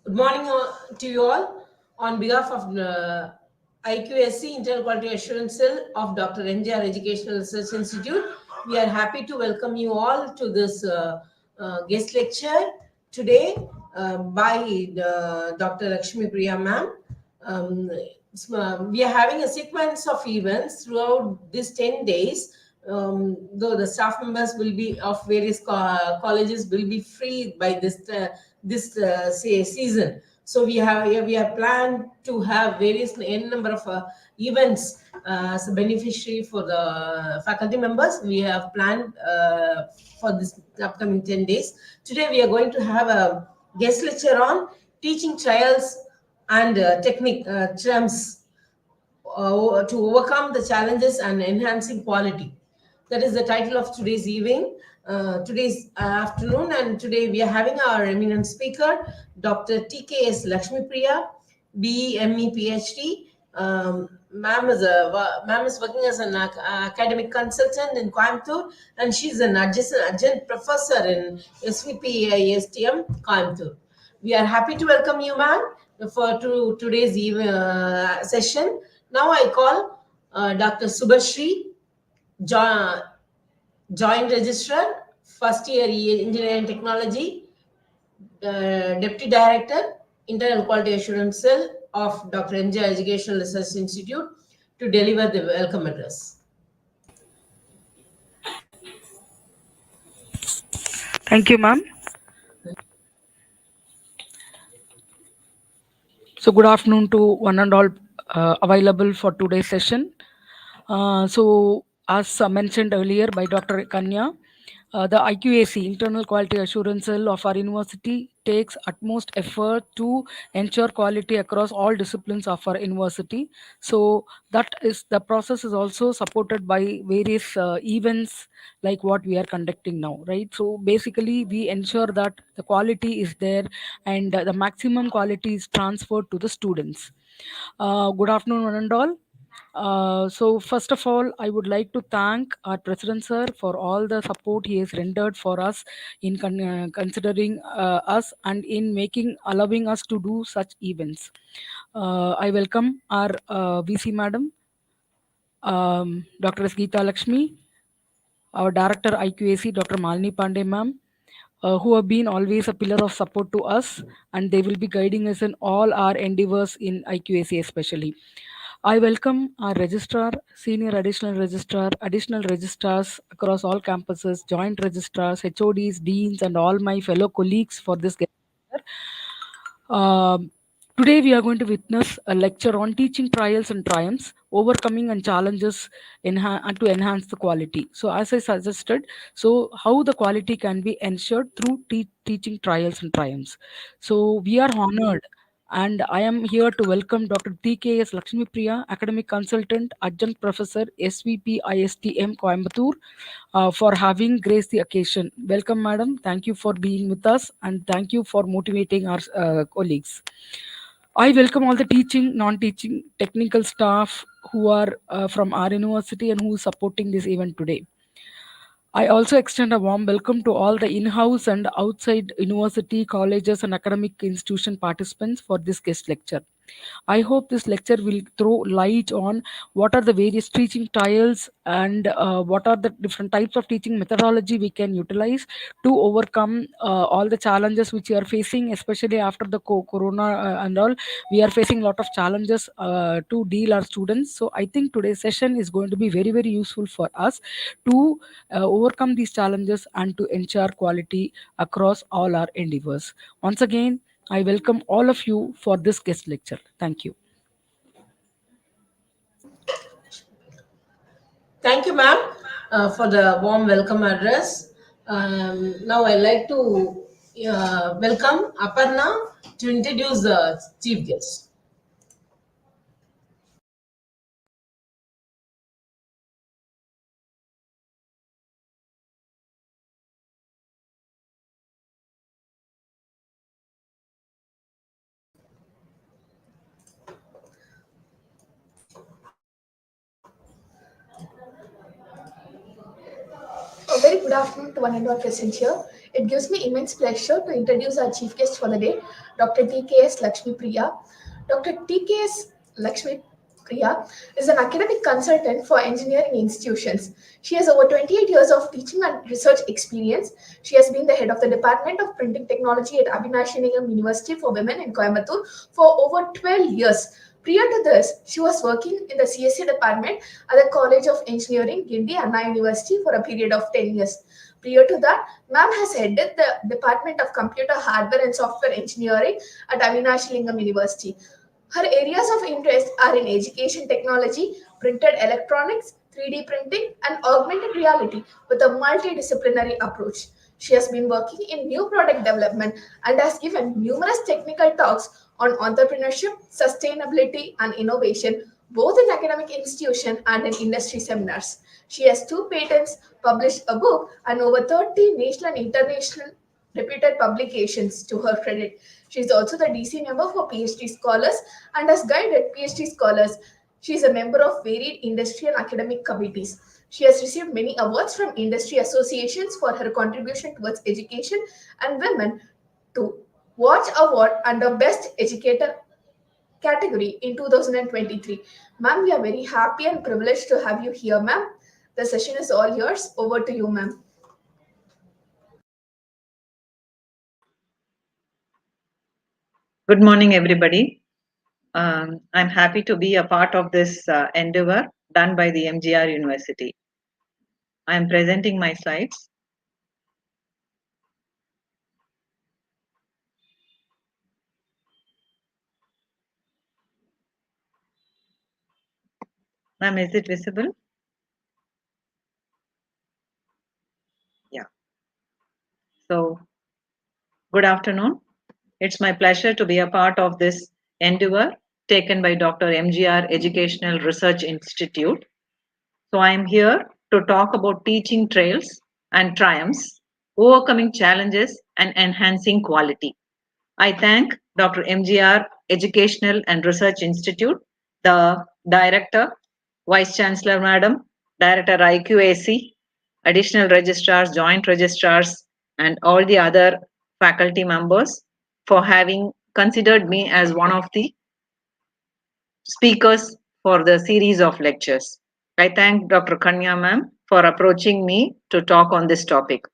Good morning to you all. On behalf of IQSC, Internal Quality Assurance Cell of Dr. NJR Educational Research Institute, we are happy to welcome you all to this guest lecture today by Dr. Lakshmi Priya ma'am. We are having a sequence of events throughout these 10 days. Though the staff members will be of various colleges will be free by this season, so we have planned to have various n number of events as a beneficiary for the faculty members. We have planned for this upcoming 10 days. Today we are going to have a guest lecture on teaching trials and technique terms to overcome the challenges and enhancing quality. That is the title of today's evening, today's afternoon, and today we are having our eminent speaker, Dr. TKS Lakshmi Priya, BME PhD. Ma'am is working as an academic consultant in Coimbatore, and she's an adjunct professor in SVP ASTM Coimbatore. We are happy to welcome you, ma'am, for today's session. Now I call Dr. Subhashri, Joint Registrar, First Year Engineering Technology, Deputy Director, Internal Quality Assurance Cell of Dr. NJ Educational Research Institute, to deliver the welcome address. Thank you, ma'am. So, good afternoon to one and all available for today's session. As mentioned earlier by Dr. Kanya, the IQAC, Internal Quality Assurance Cell of our university, takes utmost effort to ensure quality across all disciplines of our university. So that is the process is also supported by various events like what we are conducting now, right? So basically, we ensure that the quality is there and the maximum quality is transferred to the students. Good afternoon, one and all. So first of all, I would like to thank our president sir for all the support he has rendered for us in considering us and in making allowing us to do such events. I welcome our VC madam, Dr. S. Geeta Lakshmi, our director IQAC, Dr. Malini Pandey ma'am, who have been always a pillar of support to us, and they will be guiding us in all our endeavors in IQAC especially. I welcome our registrar, senior additional registrars across all campuses, joint registrars, HODs, deans, and all my fellow colleagues for this get. Um, Today, we are going to witness a lecture on teaching trials and triumphs, overcoming and challenges and to enhance the quality. So, as I suggested, so how the quality can be ensured through teaching trials and triumphs. So, we are honored, and I am here to welcome Dr. TKS Lakshmi Priya, academic consultant, adjunct professor, SVP ISTM Coimbatore, for having graced the occasion. Welcome, madam. Thank you for being with us, and thank you for motivating our colleagues. I welcome all the teaching, non-teaching, technical staff who are from our university and who is supporting this event today. I also extend a warm welcome to all the in-house and outside university, colleges, and academic institution participants for this guest lecture. I hope this lecture will throw light on what are the various teaching styles and what are the different types of teaching methodology we can utilize to overcome all the challenges which we are facing, especially after the corona and all. We are facing a lot of challenges to deal our students. So I think today's session is going to be very, very useful for us to overcome these challenges and to ensure quality across all our endeavors. Once again, I welcome all of you for this guest lecture. Thank you. Thank you, ma'am, for the warm welcome address. Now I'd like to welcome Aparna to introduce the chief guest. A very very good afternoon to one and all present here. It gives me immense pleasure to introduce our chief guest for the day, Dr. TKS Lakshmi Priya. Dr. TKS Lakshmi Priya is an academic consultant for engineering institutions. She has over 28 years of teaching and research experience. She has been the head of the Department of Printing Technology at Avinash Nigam University for Women in Coimbatore for over 12 years. Prior to this, she was working in the CSE department at the College of Engineering, Guindy, Anna University for a period of 10 years. Prior to that, ma'am has headed the Department of Computer Hardware and Software Engineering at Avinash Lingam University. Her areas of interest are in education technology, printed electronics, 3D printing, and augmented reality with a multidisciplinary approach. She has been working in new product development and has given numerous technical talks on entrepreneurship, sustainability, and innovation, both in academic institutions and in industry seminars. She has 2 patents, published a book, and over 30 national and international reputed publications to her credit. She is also the DC member for PhD Scholars and has guided PhD Scholars. She is a member of varied industry and academic committees. She has received many awards from industry associations for her contribution towards education and women to Watch Award under Best Educator category in 2023. Ma'am, we are very happy and privileged to have you here, ma'am. The session is all yours. Over to you, ma'am. Good morning, everybody. I'm happy to be a part of this endeavor done by the MGR University. I'm presenting my slides. Ma'am, is it visible? Yeah. So, good afternoon. It's my pleasure to be a part of this endeavor taken by Dr. MGR Educational Research Institute. So, I'm here to talk about teaching trails and triumphs, overcoming challenges, and enhancing quality. I thank Dr. MGR Educational and Research Institute, the Director, Vice Chancellor Madam, Director IQAC, additional registrars, joint registrars, and all the other faculty members for having considered me as one of the speakers for the series of lectures. I thank Dr. Kanya ma'am for approaching me to talk on this topic.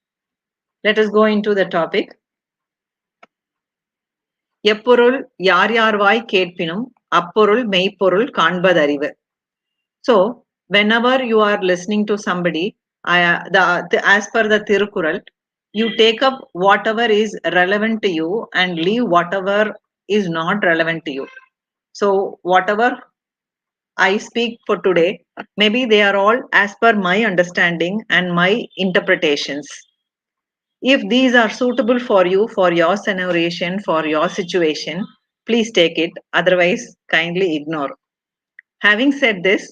Let us go into the topic. எப்பொருள் யார் யார்வாய் கேட்பினும் அப்பொருள் மெய்ப்பொருள் காண்பதறிவு. So, whenever you are listening to somebody, as per the Tirukural, you take up whatever is relevant to you and leave whatever is not relevant to you. So, whatever I speak for today, maybe they are all as per my understanding and my interpretations. If these are suitable for you, for your narration, for your situation, please take it. Otherwise, kindly ignore. Having said this,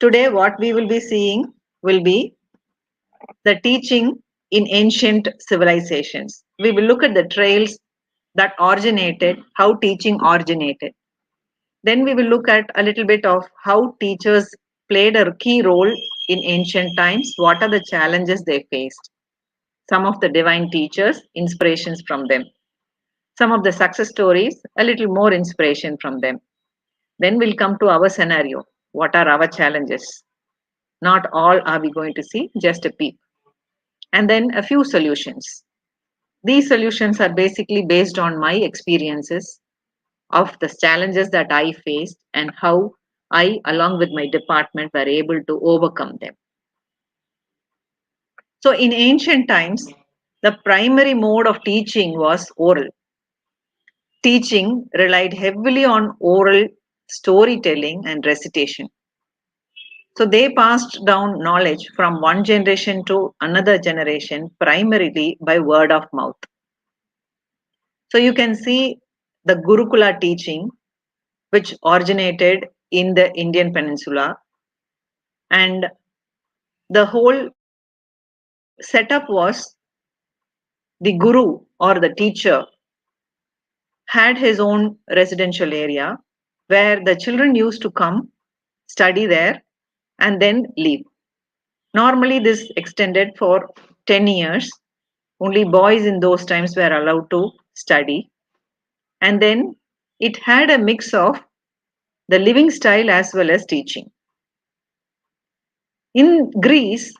today what we will be seeing will be the teaching in ancient civilizations. We will look at the trails that originated, how teaching originated. Then we will look at a little bit of how teachers played a key role in ancient times, what are the challenges they faced. Some of the divine teachers, inspirations from them. Some of the success stories, a little more inspiration from them. Then we'll come to our scenario. What are our challenges? Not all are we going to see, just a peep. And then a few solutions. These solutions are basically based on my experiences of the challenges that I faced and how I, along with my department, were able to overcome them. So in ancient times, the primary mode of teaching was oral. Teaching relied heavily on oral storytelling and recitation. So they passed down knowledge from one generation to another generation primarily by word of mouth. So you can see the Gurukula teaching, which originated in the Indian peninsula, and the whole setup was the guru or the teacher had his own residential area where the children used to come, study there, and then leave. Normally, this extended for 10 years. Only boys in those times were allowed to study. And then it had a mix of the living style as well as teaching. In Greece,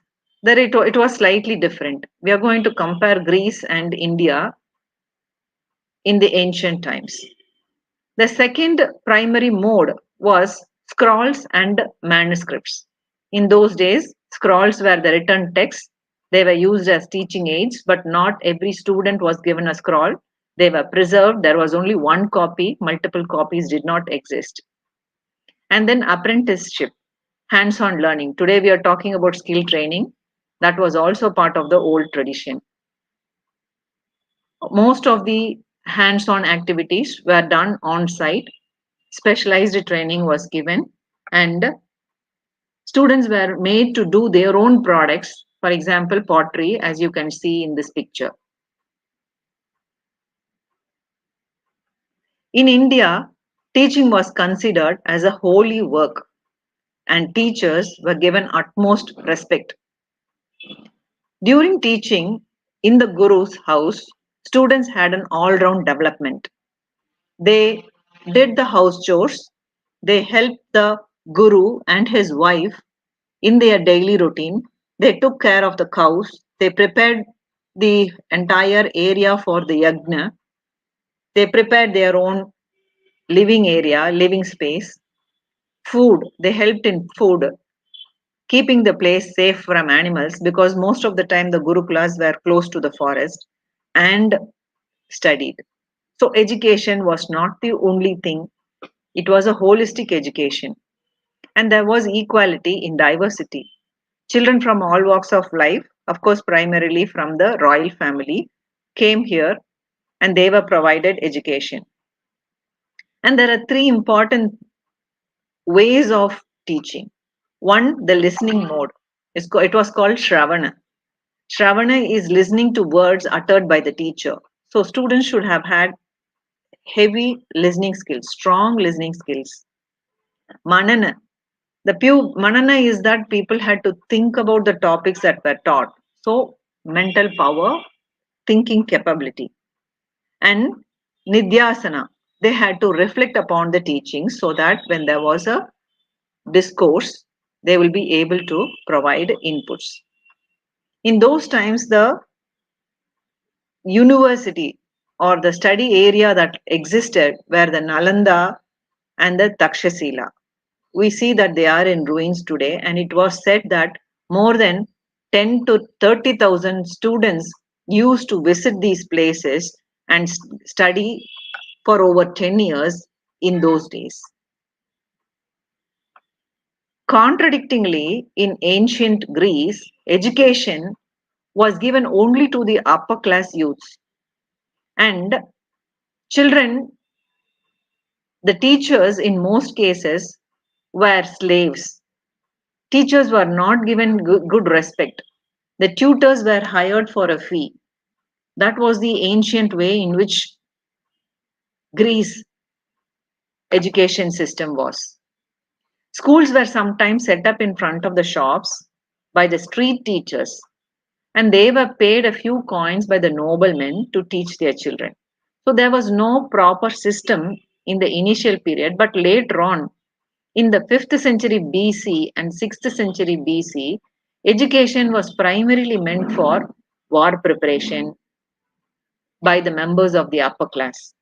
it was slightly different. We are going to compare Greece and India in the ancient times. The second primary mode was scrolls and manuscripts. In those days, scrolls were the written texts. They were used as teaching aids, but not every student was given a scroll. They were preserved. There was only one copy, multiple copies did not exist. And then apprenticeship, hands on learning. Today we are talking about skill training. That was also part of the old tradition. Most of the hands on activities were done on site. Specialized training was given, and students were made to do their own products. For example, pottery, as you can see in this picture. In India, teaching was considered as a holy work, and teachers were given utmost respect. During teaching in the Guru's house, students had an all round development. They did the house chores, they helped the Guru and his wife in their daily routine. They took care of the cows, they prepared the entire area for the yagna, they prepared their own living area, living space, food, they helped in food, keeping the place safe from animals because most of the time the Gurukulas were close to the forest, and studied. So, education was not the only thing, it was a holistic education. And there was equality in diversity. Children from all walks of life, of course, primarily from the royal family, came here and they were provided education. And there are three important ways of teaching. One, the listening mode. It was called Shravana. Shravana is listening to words uttered by the teacher. So students should have had heavy listening skills, strong listening skills. Manana. The pure manana is that people had to think about the topics that were taught. So mental power, thinking capability. And Nidhyasana. They had to reflect upon the teachings so that when there was a discourse, they will be able to provide inputs. In those times, the university or the study area that existed were the Nalanda and the Takshashila. We see that they are in ruins today, and it was said that more than 10 to 30,000 students used to visit these places and study for over 10 years in those days. Contradictingly, in ancient Greece, education was given only to the upper class youths, and children, the teachers in most cases were slaves. Teachers were not given good respect. The tutors were hired for a fee. That was the ancient way in which Greece education system was. Schools were sometimes set up in front of the shops by the street teachers, and they were paid a few coins by the noblemen to teach their children. So there was no proper system in the initial period, but later on, in the 5th century BC and 6th century BC, education was primarily meant for war preparation by the members of the upper class.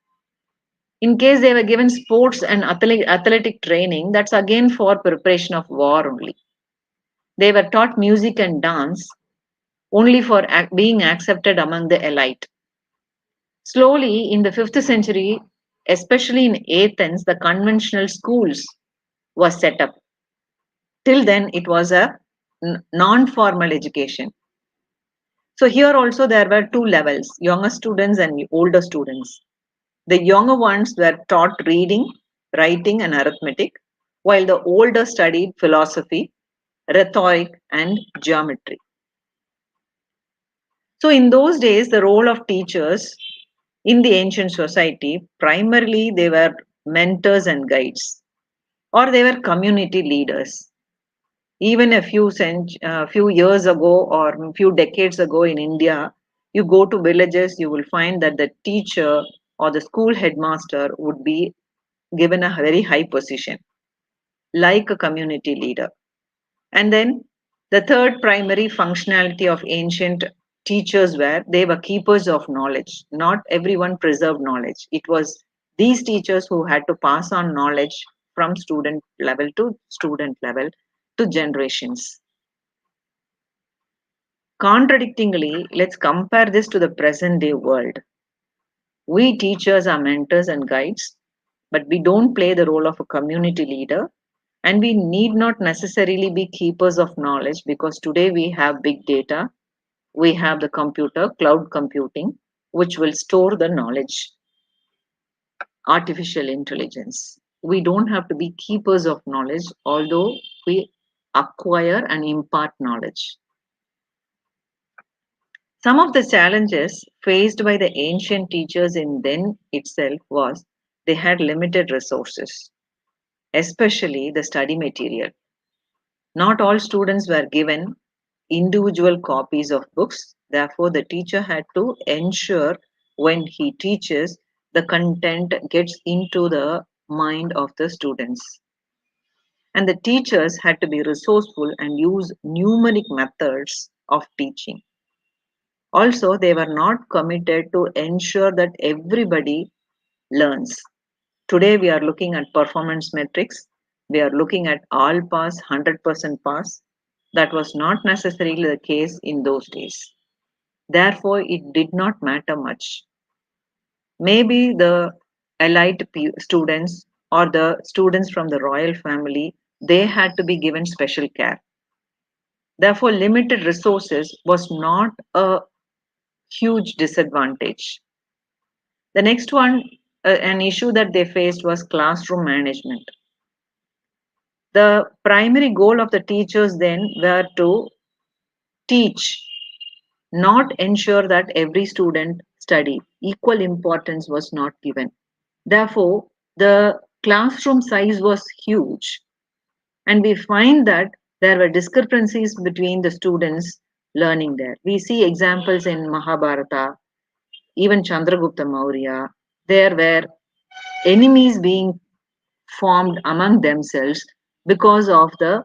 In case they were given sports and athletic training, that's again for preparation of war only. They were taught music and dance only for being accepted among the elite. Slowly, in the 5th century, especially in Athens, the conventional schools was set up. Till then, it was a non-formal education. So here also there were two levels, younger students and older students. The younger ones were taught reading, writing, and arithmetic, while the older studied philosophy, rhetoric, and geometry. So, in those days, the role of teachers in the ancient society primarily they were mentors and guides, or they were community leaders. Even a few years ago or a few decades ago in India, you go to villages, you will find that the teacher or the school headmaster would be given a very high position, like a community leader. And then the third primary functionality of ancient teachers were they were keepers of knowledge. Not everyone preserved knowledge. It was these teachers who had to pass on knowledge from student level to generations. Contradictingly, let's compare this to the present day world. We teachers are mentors and guides, but we don't play the role of a community leader, and we need not necessarily be keepers of knowledge because today we have big data, we have the computer, cloud computing, which will store the knowledge, artificial intelligence. We don't have to be keepers of knowledge, although we acquire and impart knowledge. Some of the challenges faced by the ancient teachers in then itself was they had limited resources, especially the study material. Not all students were given individual copies of books. Therefore, the teacher had to ensure when he teaches, the content gets into the mind of the students. And the teachers had to be resourceful and use numeric methods of teaching. Also, they were not committed to ensure that everybody learns. Today, we are looking at performance metrics. We are looking at all pass, 100% pass. That was not necessarily the case in those days. Therefore, it did not matter much. Maybe the elite students or the students from the royal family, they had to be given special care. Therefore, limited resources was not a huge disadvantage. The next one, an issue that they faced was classroom management. The primary goal of the teachers then were to teach, not ensure that every student studied. Equal importance was not given. Therefore, the classroom size was huge, and we find that there were discrepancies between the students learning there. We see examples in Mahabharata, even Chandragupta Maurya. There were enemies being formed among themselves because of the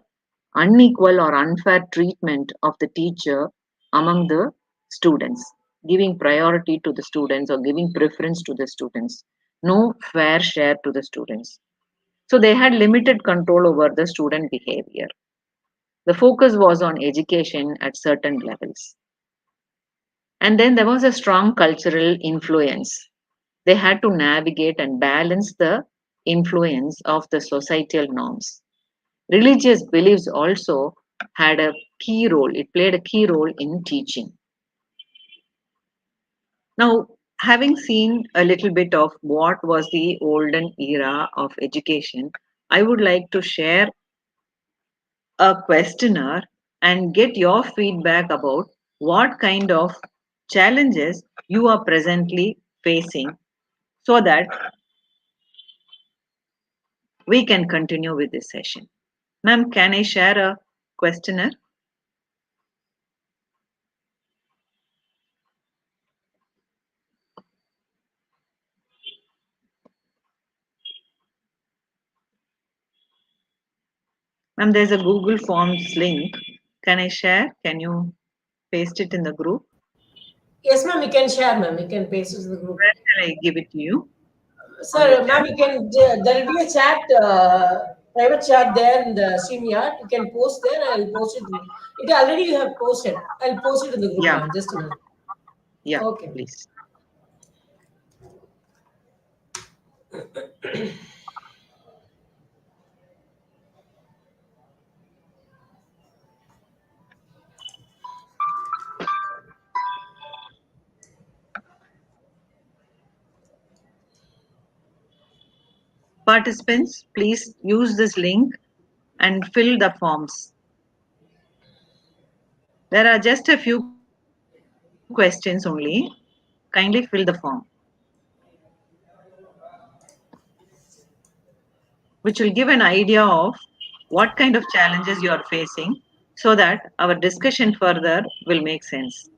unequal or unfair treatment of the teacher among the students, giving priority to the students or giving preference to the students, no fair share to the students. So they had limited control over the student behavior. The focus was on education at certain levels. And then there was a strong cultural influence. They had to navigate and balance the influence of the societal norms. Religious beliefs also had a key role, it played a key role in teaching. Now, having seen a little bit of what was the olden era of education, I would like to share a questionnaire and get your feedback about what kind of challenges you are presently facing so that we can continue with this session. Ma'am, can I share a questionnaire? Ma'am, there's a Google Forms link. Can I share? Can you paste it in the group? Yes, ma'am, you can share, ma'am. You can paste it in the group. Where shall I give it to you? Sir, ma'am, you can, there will be a chat, private chat there in the StreamYard. You can post there. I'll post it. It already you have posted. I'll post it in the group, Yeah, ma'am. Just a minute. yeah, Okay. please. Participants, please use this link and fill the forms. There are just a few questions only. Kindly fill the form, which will give an idea of what kind of challenges you are facing, so that our discussion further will make sense.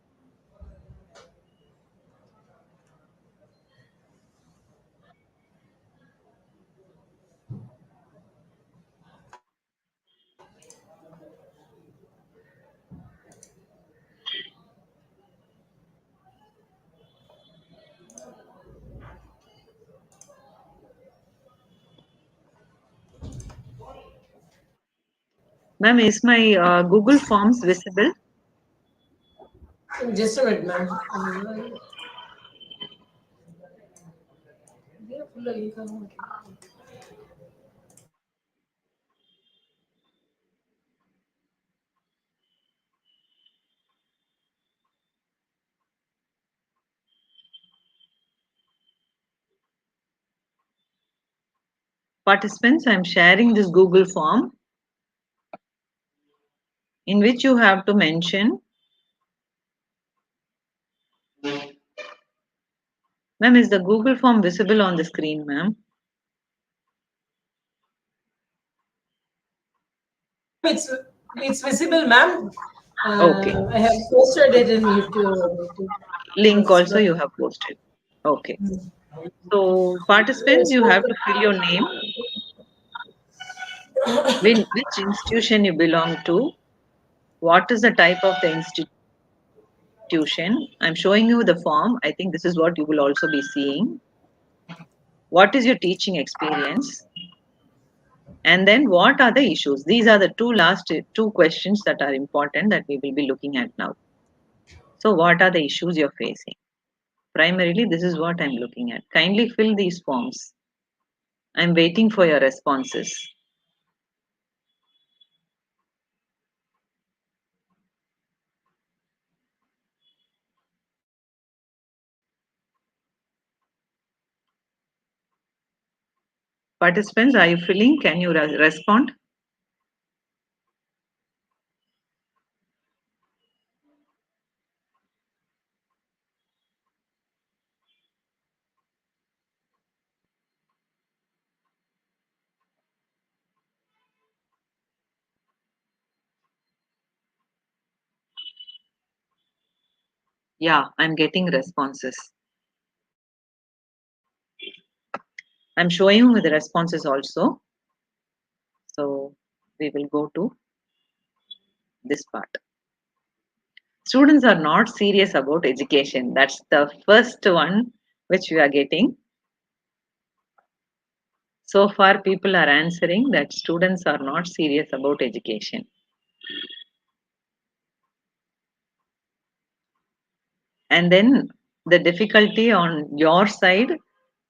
Ma'am, is my Google Forms visible? Just a minute, ma'am. Participants, I am sharing this Google form in which you have to mention. Ma'am, is the Google form visible on the screen, ma'am? It's visible, ma'am. Okay. I have posted it in YouTube. Link That's also the- you have posted. Okay. So participants, you have to fill your name, which institution you belong to, what is the type of the institution. I'm showing you the form. I think this is what you will also be seeing. What is your teaching experience? And then what are the issues? These are the two questions that are important that we will be looking at now. So what are the issues you're facing? Primarily, this is what I'm looking at. Kindly fill these forms. I'm waiting for your responses. Participants, are you filling? Can you respond? Yeah, I'm getting responses. I'm showing you the responses also. So we will go to this part. Students are not serious about education. That's the first one which we are getting. So far, people are answering that students are not serious about education. And then the difficulty on your side,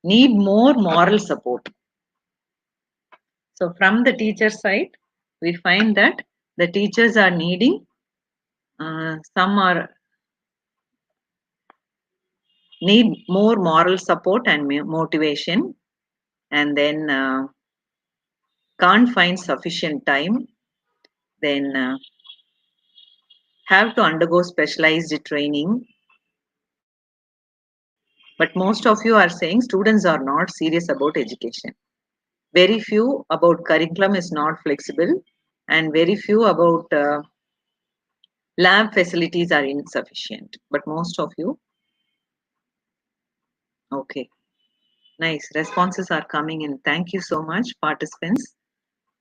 need more moral support. So from the teacher side, we find that the teachers are needing, some are need more moral support and motivation, and then can't find sufficient time, then have to undergo specialized training. But most of you are saying students are not serious about education. Very few about curriculum is not flexible, and very few about lab facilities are insufficient. But most of you, okay, nice responses are coming in. Thank you so much, participants.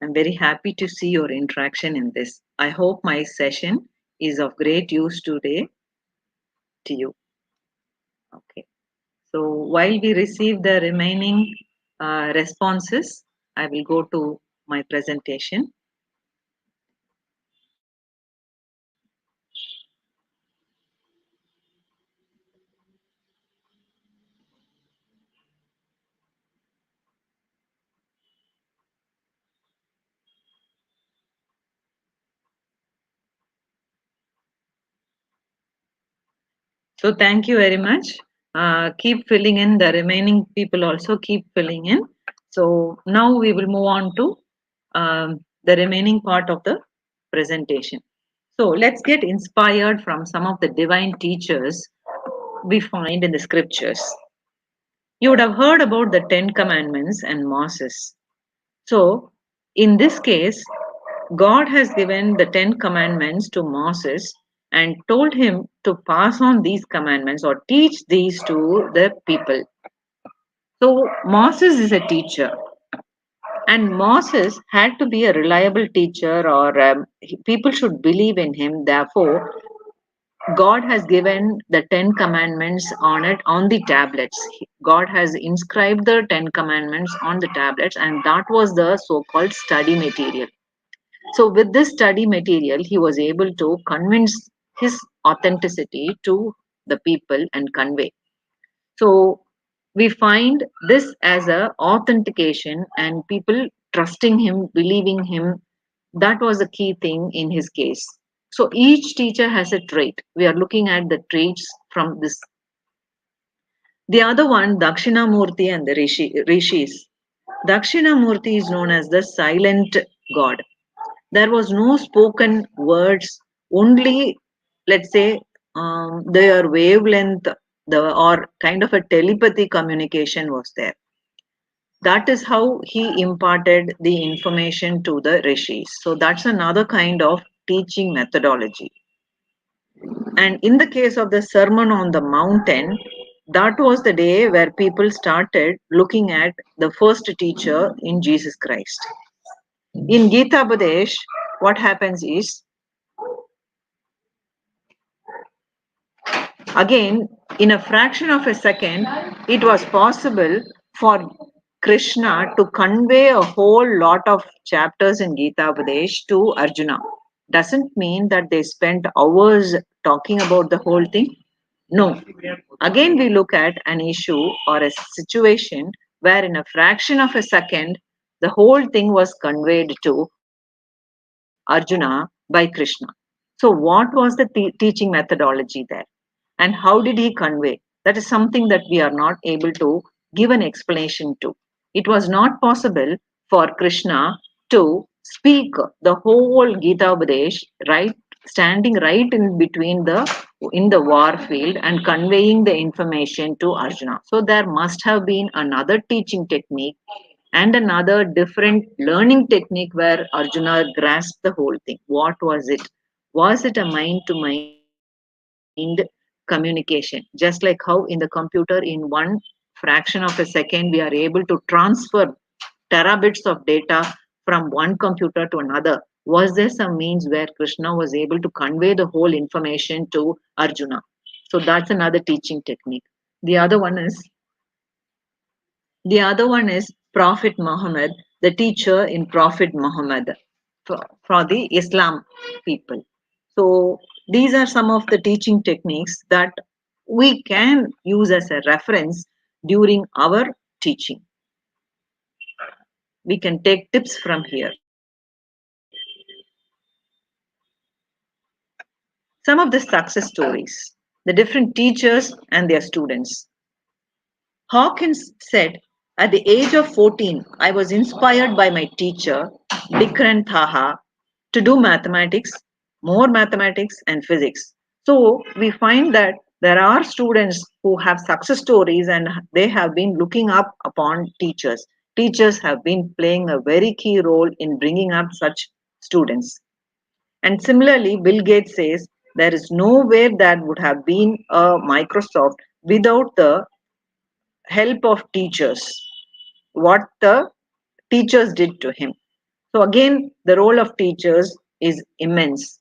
I'm very happy to see your interaction in this. I hope my session is of great use today to you. Okay. So while we receive the remaining responses, I will go to my presentation. So thank you very much. Keep filling in. The remaining people also keep filling in. So now we will move on to the remaining part of the presentation. So let's get inspired from some of the divine teachers we find in the scriptures. You would have heard about the 10 Commandments and Moses. So in this case, God has given the 10 commandments to Moses and told him to pass on these commandments or teach these to the people. So Moses is a teacher, and Moses had to be a reliable teacher, or people should believe in him. Therefore, God has given the 10 commandments on the tablets. God has inscribed the 10 commandments on the tablets, and that was the so-called study material. So with this study material, he was able to convince his authenticity to the people and convey. So we find this as a authentication and people trusting him, believing him. That was a key thing in his case. So each teacher has a trait. We are looking at the traits from this. The other one, Dakshinamurti and the Rishis. Dakshinamurti is known as the silent god. There was no spoken words, only, let's say, their wavelength, or kind of a telepathy communication was there. That is how he imparted the information to the rishis. So that's another kind of teaching methodology. And in the case of the Sermon on the Mountain, that was the day where people started looking at the first teacher in Jesus Christ. In Gita Badesh, what happens is, again, in a fraction of a second, it was possible for Krishna to convey a whole lot of chapters in Gita Badesh to Arjuna. Doesn't mean that they spent hours talking about the whole thing. No. Again, we look at an issue or a situation where in a fraction of a second, the whole thing was conveyed to Arjuna by Krishna. So, what was the teaching methodology there? And how did he convey? That is something that we are not able to give an explanation to. It was not possible for Krishna to speak the whole Gita Upadesh, right, standing right in between in the war field and conveying the information to Arjuna. So there must have been another teaching technique and another different learning technique where Arjuna grasped the whole thing. What was it? Was it a mind to mind communication? Just like how in the computer, in one fraction of a second, we are able to transfer terabits of data from one computer to another. Was there some means where Krishna was able to convey the whole information to Arjuna? So that's another teaching technique. The other one is the other one is Prophet Muhammad, the teacher in Prophet Muhammad for the Islam people. So these are some of the teaching techniques that we can use as a reference during our teaching. We can take tips from here. Some of the success stories, the different teachers and their students. Hawkins said, at the age of 14, I was inspired by my teacher, Bikran Thaha, to do mathematics, more mathematics and physics. So we find that there are students who have success stories and they have been looking up upon teachers. Teachers have been playing a very key role in bringing up such students. And similarly, Bill Gates says there is nowhere that would have been a Microsoft without the help of teachers, what the teachers did to him. So again, the role of teachers is immense.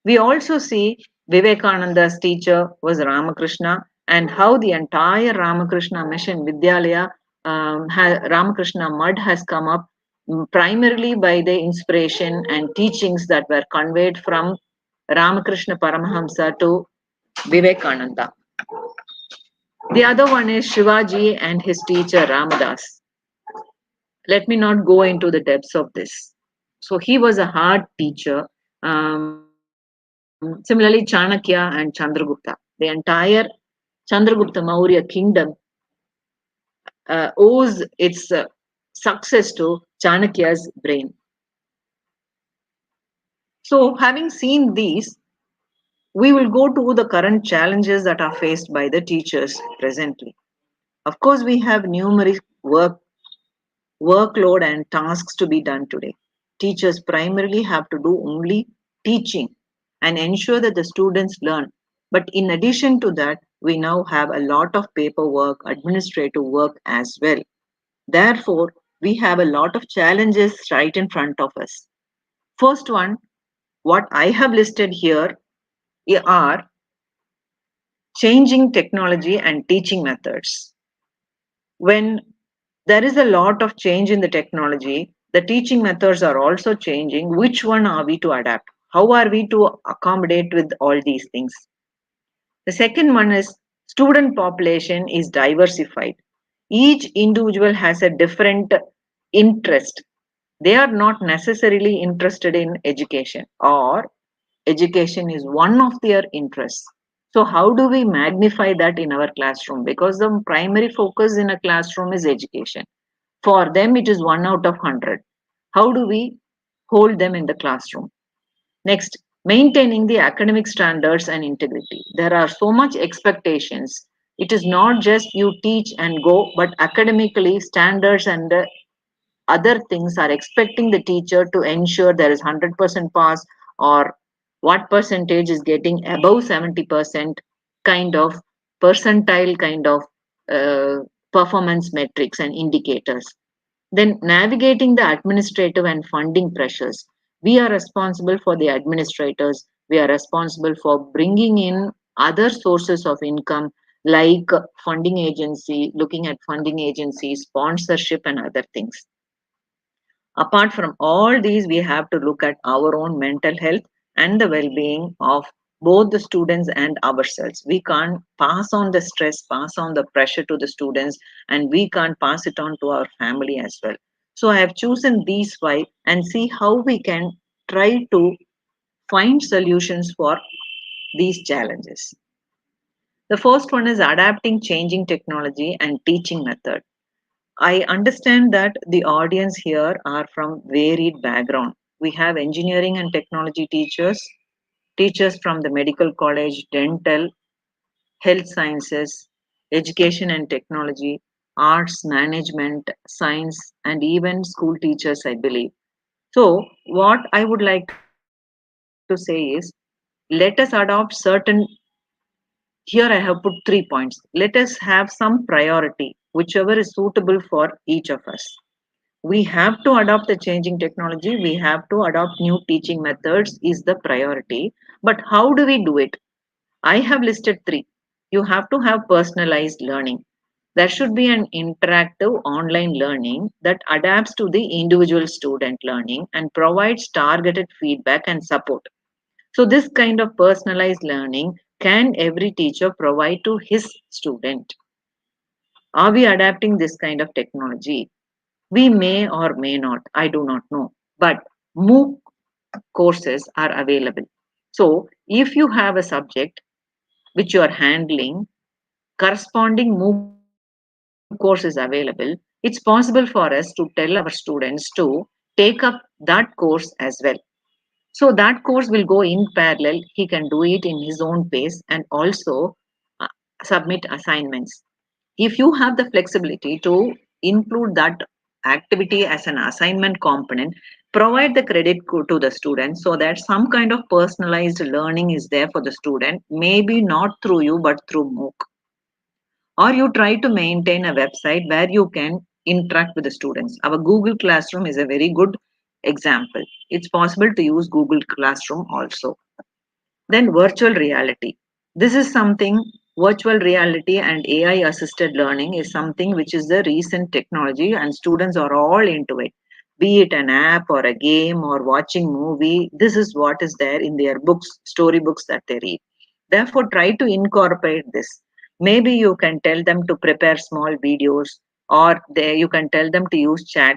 We also see Vivekananda's teacher was Ramakrishna, and how the entire Ramakrishna mission, Vidyalaya, Ramakrishna Mud has come up primarily by the inspiration and teachings that were conveyed from Ramakrishna Paramahamsa to Vivekananda. The other one is Shivaji and his teacher Ramadas. Let me not go into the depths of this. So he was a hard teacher. Similarly, Chanakya and Chandragupta, the entire Chandragupta Maurya kingdom owes its success to Chanakya's brain. So, having seen these, we will go to the current challenges that are faced by the teachers presently. Of course, we have numerous workload and tasks to be done today. teachers primarily have to do only teaching and ensure that the students learn. But in addition to that, we now have a lot of paperwork, administrative work as well. Therefore, we have a lot of challenges right in front of us. First one, what I have listed here are changing technology and teaching methods. When there is a lot of change in the technology, the teaching methods are also changing. Which one are we to adapt? How are we to accommodate with all these things? The second one is student population is diversified. Each individual has a different interest. They are not necessarily interested in education, or education is one of their interests. So, how do we magnify that in our classroom? Because the primary focus in a classroom is education. For them, it is 1 out of 100. How do we hold them in the classroom? Next, maintaining the academic standards and integrity. There are so much expectations. It is not just you teach and go, but academically standards and other things are expecting the teacher to ensure there is 100% pass, or what percentage is getting above 70% kind of percentile kind of uh, performance metrics and indicators. Then navigating the administrative and funding pressures. We are responsible for the administrators. We are responsible for bringing in other sources of income like funding agency, looking at funding agencies, sponsorship, and other things. Apart from all these, we have to look at our own mental health and the well being of both the students and ourselves. We can't pass on the stress, pass on the pressure to the students, and we can't pass it on to our family as well. So, I have chosen these five and see how we can try to find solutions for these challenges. The first one is adapting changing technology and teaching method. I understand that the audience here are from varied background. We have engineering and technology teachers, teachers from the medical college, dental, health sciences, education and technology, arts, management, science, and even school teachers, I believe. So, what I would like to say is let us adopt certain. Here I have put 3 points. Let us have some priority, whichever is suitable for each of us. We have to adopt the changing technology. We have to adopt new teaching methods is the priority. But how do we do it? I have listed three. You have to have personalized learning. There should be an interactive online learning that adapts to the individual student learning and provides targeted feedback and support. So, this kind of personalized learning can every teacher provide to his student? Are we adapting this kind of technology? We may or may not, I do not know. But MOOC courses are available. So, if you have a subject which you are handling, corresponding MOOC course is available. It's possible for us to tell our students to take up that course as well. So that course will go in parallel. He can do it in his own pace and also uh, submit assignments. If you have the flexibility to include that activity as an assignment component, provide the credit to the student so that some kind of personalized learning is there for the student, maybe not through you but through MOOC. Or you try to maintain a website where you can interact with the students. Our Google Classroom is a very good example. It's possible to use Google Classroom also. Then virtual reality. This is something, virtual reality and AI assisted learning is something which is the recent technology and students are all into it. Be it an app or a game or watching movie, this is what is there in their books, storybooks that they read. Therefore, try to incorporate this. Maybe you can tell them to prepare small videos, or you can tell them to use chat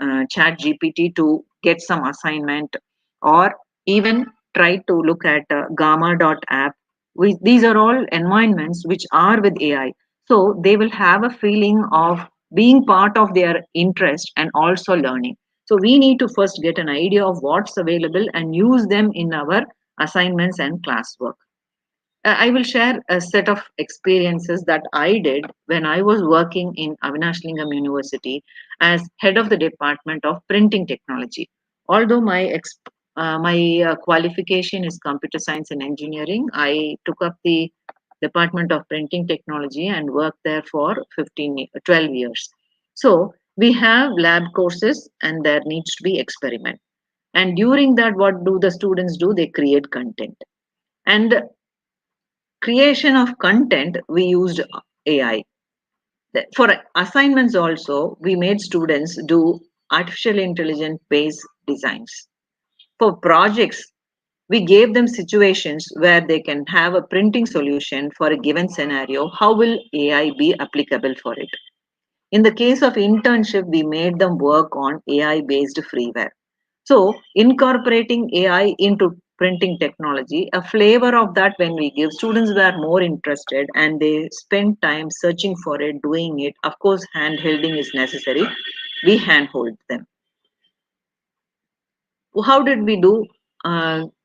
GPT to get some assignment, or even try to look at gamma.app. These are all environments which are with AI. So they will have a feeling of being part of their interest and also learning. So we need to first get an idea of what's available and use them in our assignments and classwork. I will share a set of experiences that I did when I was working in Avinash Lingam University as head of the Department of Printing Technology. Although my qualification is computer science and engineering, I took up the Department of Printing Technology and worked there for 12 years. So we have lab courses and there needs to be experiment. And during that, what do the students do? They create content. And creation of content, we used AI. For assignments also, we made students do artificial intelligence based designs. For projects, we gave them situations where they can have a printing solution for a given scenario. How will AI be applicable for it? In the case of internship, we made them work on AI based freeware. So, incorporating AI into printing technology, a flavor of that when we give students were more interested and they spend time searching for it, doing it. Of course, hand holding is necessary. We handhold them. How did we do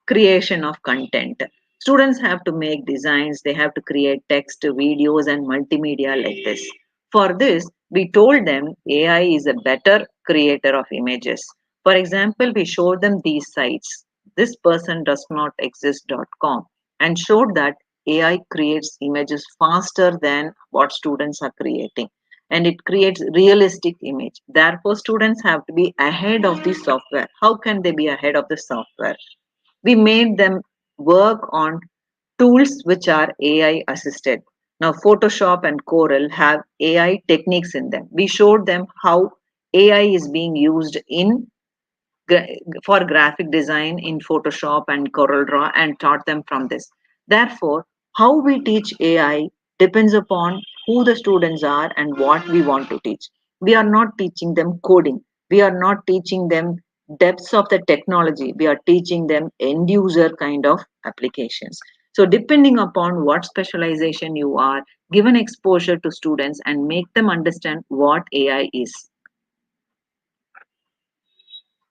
creation of content? Students have to make designs, they have to create text, videos, and multimedia like this. For this, we told them AI is a better creator of images. For example, we showed them these sites, this person does not exist.com, and showed that AI creates images faster than what students are creating, and it creates realistic image. Therefore, students have to be ahead of the software. How can they be ahead of the software? We made them work on tools which are AI assisted. Now, Photoshop and Corel have AI techniques in them. We showed them how AI is being used in for graphic design in Photoshop and CorelDRAW and taught them from this. Therefore, how we teach AI depends upon who the students are and what we want to teach. We are not teaching them coding. We are not teaching them depths of the technology. We are teaching them end user kind of applications. So, depending upon what specialization you are, give an exposure to students and make them understand what AI is.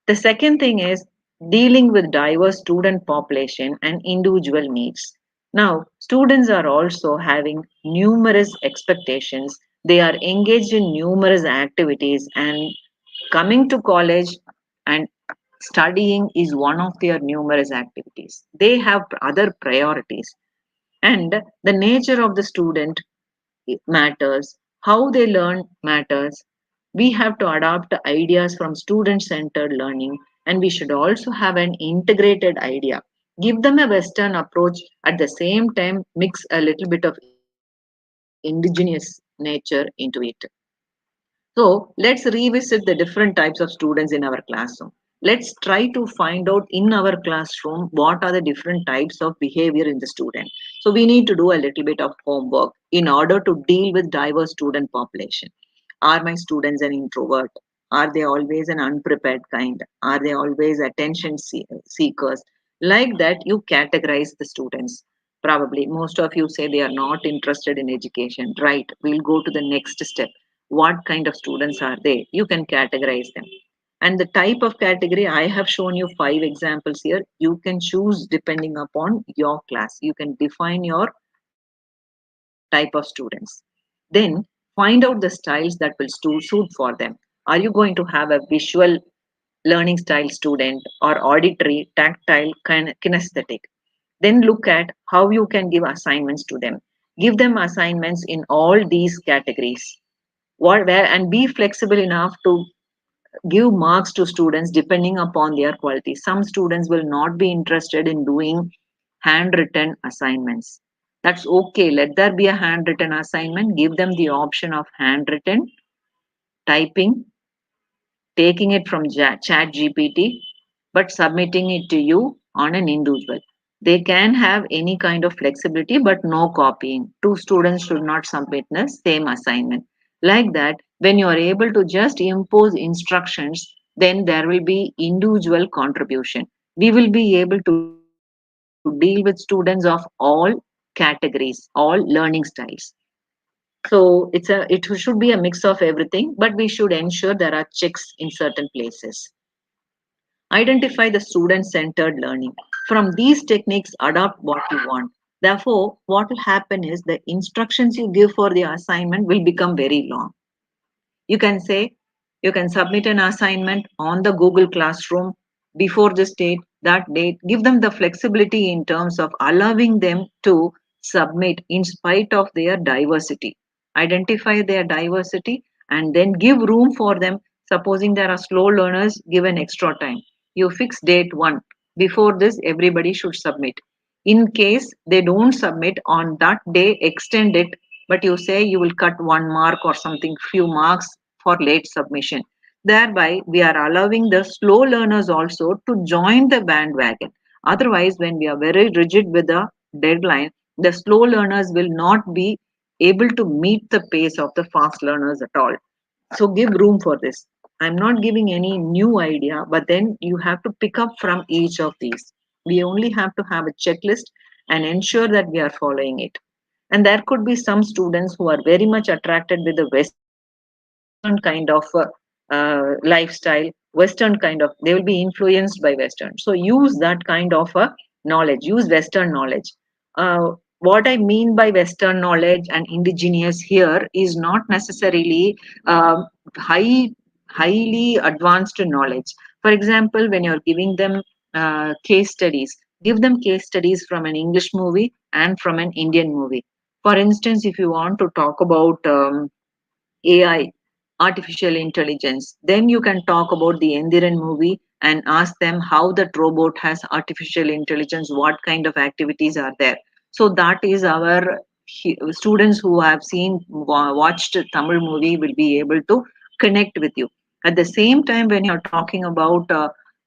The second thing is dealing with diverse student population and individual needs. Now, students are also having numerous expectations. They are engaged in numerous activities, and coming to college and studying is one of their numerous activities. They have other priorities, and the nature of the student matters, how they learn matters. We have to adopt ideas from student centered learning, and we should also have an integrated idea. Give them a Western approach, at the same time, mix a little bit of indigenous nature into it. So let's revisit the different types of students in our classroom. Let's try to find out in our classroom what are the different types of behavior in the student. So we need to do a little bit of homework in order to deal with diverse student population. Are my students an introvert? Are they always an unprepared kind? Are they always attention seekers? Like that, you categorize the students. Probably most of you say they are not interested in education. Right, we'll go to the next step. What kind of students are they? You can categorize them. And the type of category, I have shown you 5 examples here. You can choose depending upon your class. You can define your type of students. Then find out the styles that will suit for them. Are you going to have a visual learning style student or auditory, tactile, kinesthetic? Then look at how you can give assignments to them. Give them assignments in all these categories. And be flexible enough to give marks to students depending upon their quality. Some students will not be interested in doing handwritten assignments. That's okay. Let there be a handwritten assignment. Give them the option of handwritten, typing, taking it from chat GPT, but submitting it to you on an individual. They can have any kind of flexibility, but no copying. Two students should not submit the same assignment. Like that, when you are able to just impose instructions, then there will be individual contribution. We will be able to deal with students of all categories, all learning styles. So it should be a mix of everything, but we should ensure there are checks in certain places. Identify the student centered learning. From these techniques, adopt what you want. Therefore, what will happen is the instructions you give for the assignment will become very long. You can say, you can submit an assignment on the Google Classroom before this date, that date. Give them the flexibility in terms of allowing them to submit in spite of their diversity. Identify their diversity and then give room for them. Supposing there are slow learners, give an extra time. You fix date one. Before this, everybody should submit. In case they don't submit on that day, extend it, but you say you will cut 1 mark or something, few marks for late submission. Thereby, we are allowing the slow learners also to join the bandwagon. Otherwise, when we are very rigid with the deadline, the slow learners will not be able to meet the pace of the fast learners at all. So give room for this. I'm not giving any new idea, but then you have to pick up from each of these. We only have to have a checklist and ensure that we are following it. And there could be some students who are very much attracted with the Western kind of lifestyle, Western kind of, they will be influenced by Western. So use that kind of knowledge, use Western knowledge. What I mean by Western knowledge and indigenous here is not necessarily uh, high, highly advanced knowledge. For example, when you're giving them case studies, give them case studies from an English movie and from an Indian movie. For instance, if you want to talk about AI, artificial intelligence, then you can talk about the Endiran movie and ask them how that robot has artificial intelligence, what kind of activities are there. So that is our students who have watched Tamil movie will be able to connect with you. At the same time, when you're talking about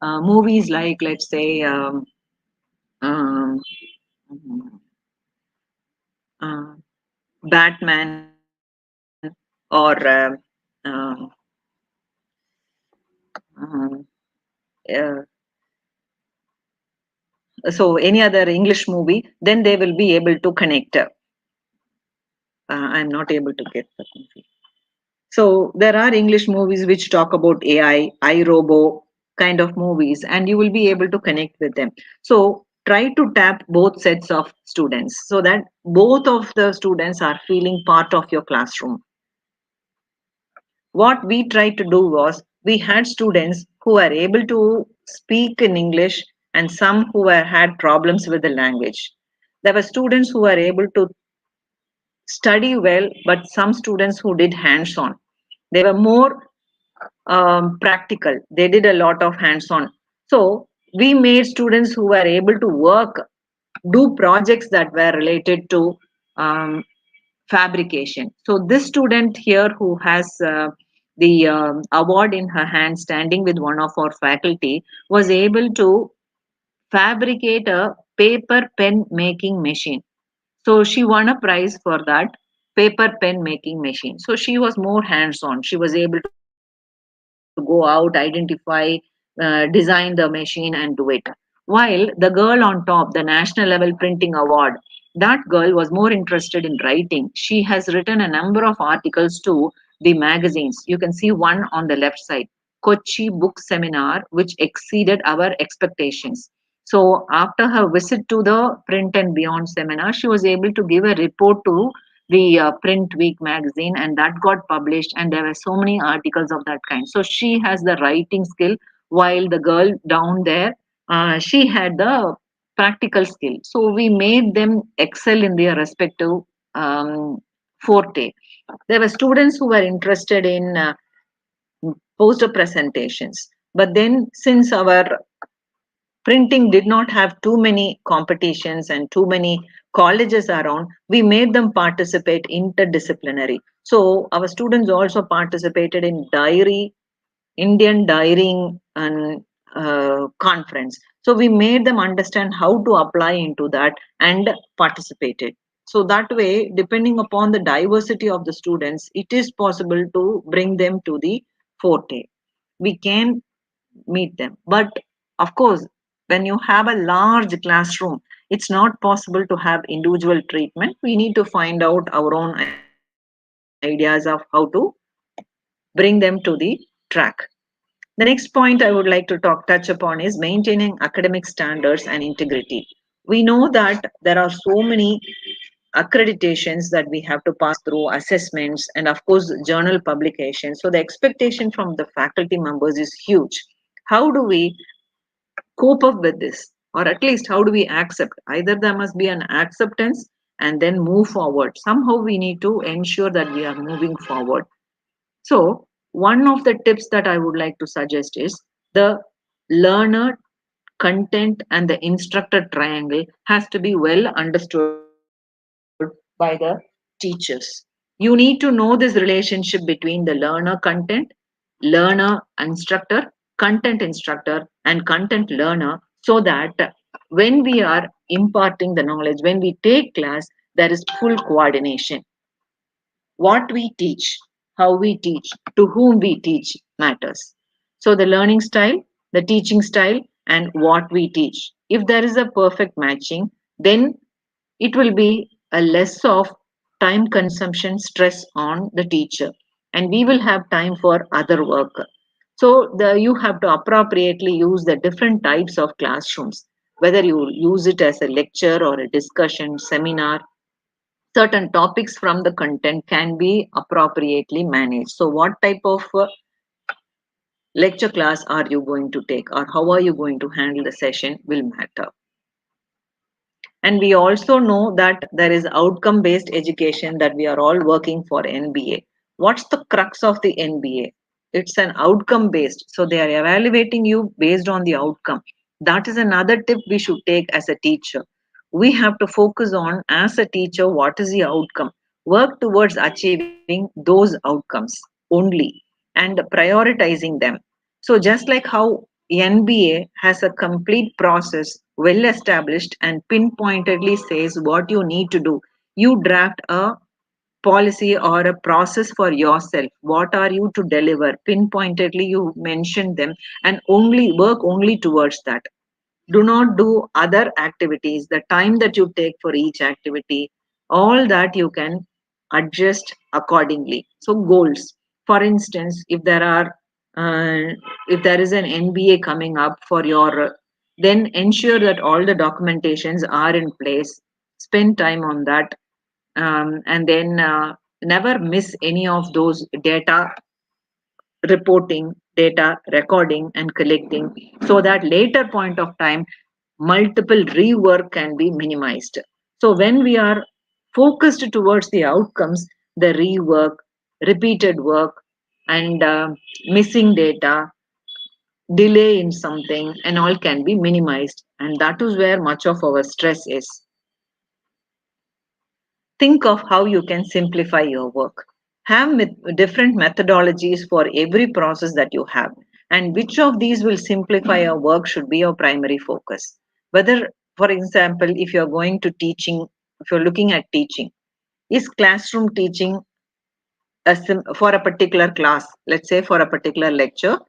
movies like, let's say, um, uh, Batman or um, uh, so any other English movie, then they will be able to connect. I'm not able to get that movie. So there are English movies which talk about AI, iRobo kind of movies, and you will be able to connect with them. So try to tap both sets of students so that both of the students are feeling part of your classroom. What we tried to do was we had students who were able to speak in English and some who had problems with the language. There were students who were able to study well, but some students who did hands on. They were more practical. They did a lot of hands on. So we made students who were able to work, do projects that were related to um, fabrication. So this student here who has the award in her hand standing with one of our faculty was able to fabricate a paper pen making machine. So she won a prize for that paper pen making machine. So she was more hands on. She was able to go out, identify, design the machine and do it. While the girl on top, the national level printing award, that girl was more interested in writing. She has written a number of articles to the magazines. You can see one on the left side, Kochi Book Seminar, which exceeded our expectations. So after her visit to the Print and Beyond seminar, she was able to give a report to the Print Week magazine, and that got published. And there were so many articles of that kind. So she has the writing skill, while the girl down there, she had the practical skill. So we made them excel in their respective um, forte. There were students who were interested in poster presentations. But then, since our printing did not have too many competitions and too many colleges around, we made them participate interdisciplinary. So our students also participated in Indian Diarying and conference. So we made them understand how to apply into that and participated. So that way, depending upon the diversity of the students, it is possible to bring them to the forte. We can meet them. But of course, when you have a large classroom, it's not possible to have individual treatment. We need to find out our own ideas of how to bring them to the track. The next point I would like to touch upon is maintaining academic standards and integrity. We know that there are so many accreditations that we have to pass through, assessments, and of course, journal publications. So the expectation from the faculty members is huge. How do we cope up with this? Or at least, how do we accept? Either there must be an acceptance and then move forward. Somehow we need to ensure that we are moving forward. So, one of the tips that I would like to suggest is the learner, content, and the instructor triangle has to be well understood by the teachers. You need to know this relationship between the learner content, learner instructor, content instructor, and content learner so that when we are imparting the knowledge, when we take class, there is full coordination. What we teach, how we teach, to whom we teach matters. So, the learning style, the teaching style, and what we teach. If there is a perfect matching, then it will be a less of time consumption stress on the teacher, and we will have time for other work. So, you have to appropriately use the different types of classrooms, whether you use it as a lecture or a discussion, seminar. Certain topics from the content can be appropriately managed. So, what type of lecture class are you going to take, or how are you going to handle the session will matter. And we also know that there is outcome based education that we are all working for NBA. What's the crux of the NBA? It's an outcome based. So they are evaluating you based on the outcome. That is another tip we should take as a teacher. We have to focus on, as a teacher, what is the outcome? Work towards achieving those outcomes only and prioritizing them. So, just like how NBA has a complete process, well established, and pinpointedly says what you need to do, you draft a policy or a process for yourself. What are you to deliver? Pinpointedly, you mention them and only work only towards that. Do not do other activities. The time that you take for each activity, all that you can adjust accordingly. So, goals. For instance, if there is an NBA coming up for your, then ensure that all the documentations are in place. Spend time on that, and then never miss any of those data reporting, data recording, and collecting, so that later point of time multiple rework can be minimized. So when we are focused towards the outcomes, the rework, repeated work, and missing data, delay in something, and all can be minimized. And that is where much of our stress is. Think of how you can simplify your work. Have different methodologies for every process that you have, and which of these will simplify your work should be your primary focus. Whether, for example, if you're going to teaching, if you're looking at teaching, is classroom teaching for a particular class, let's say for a particular lecture,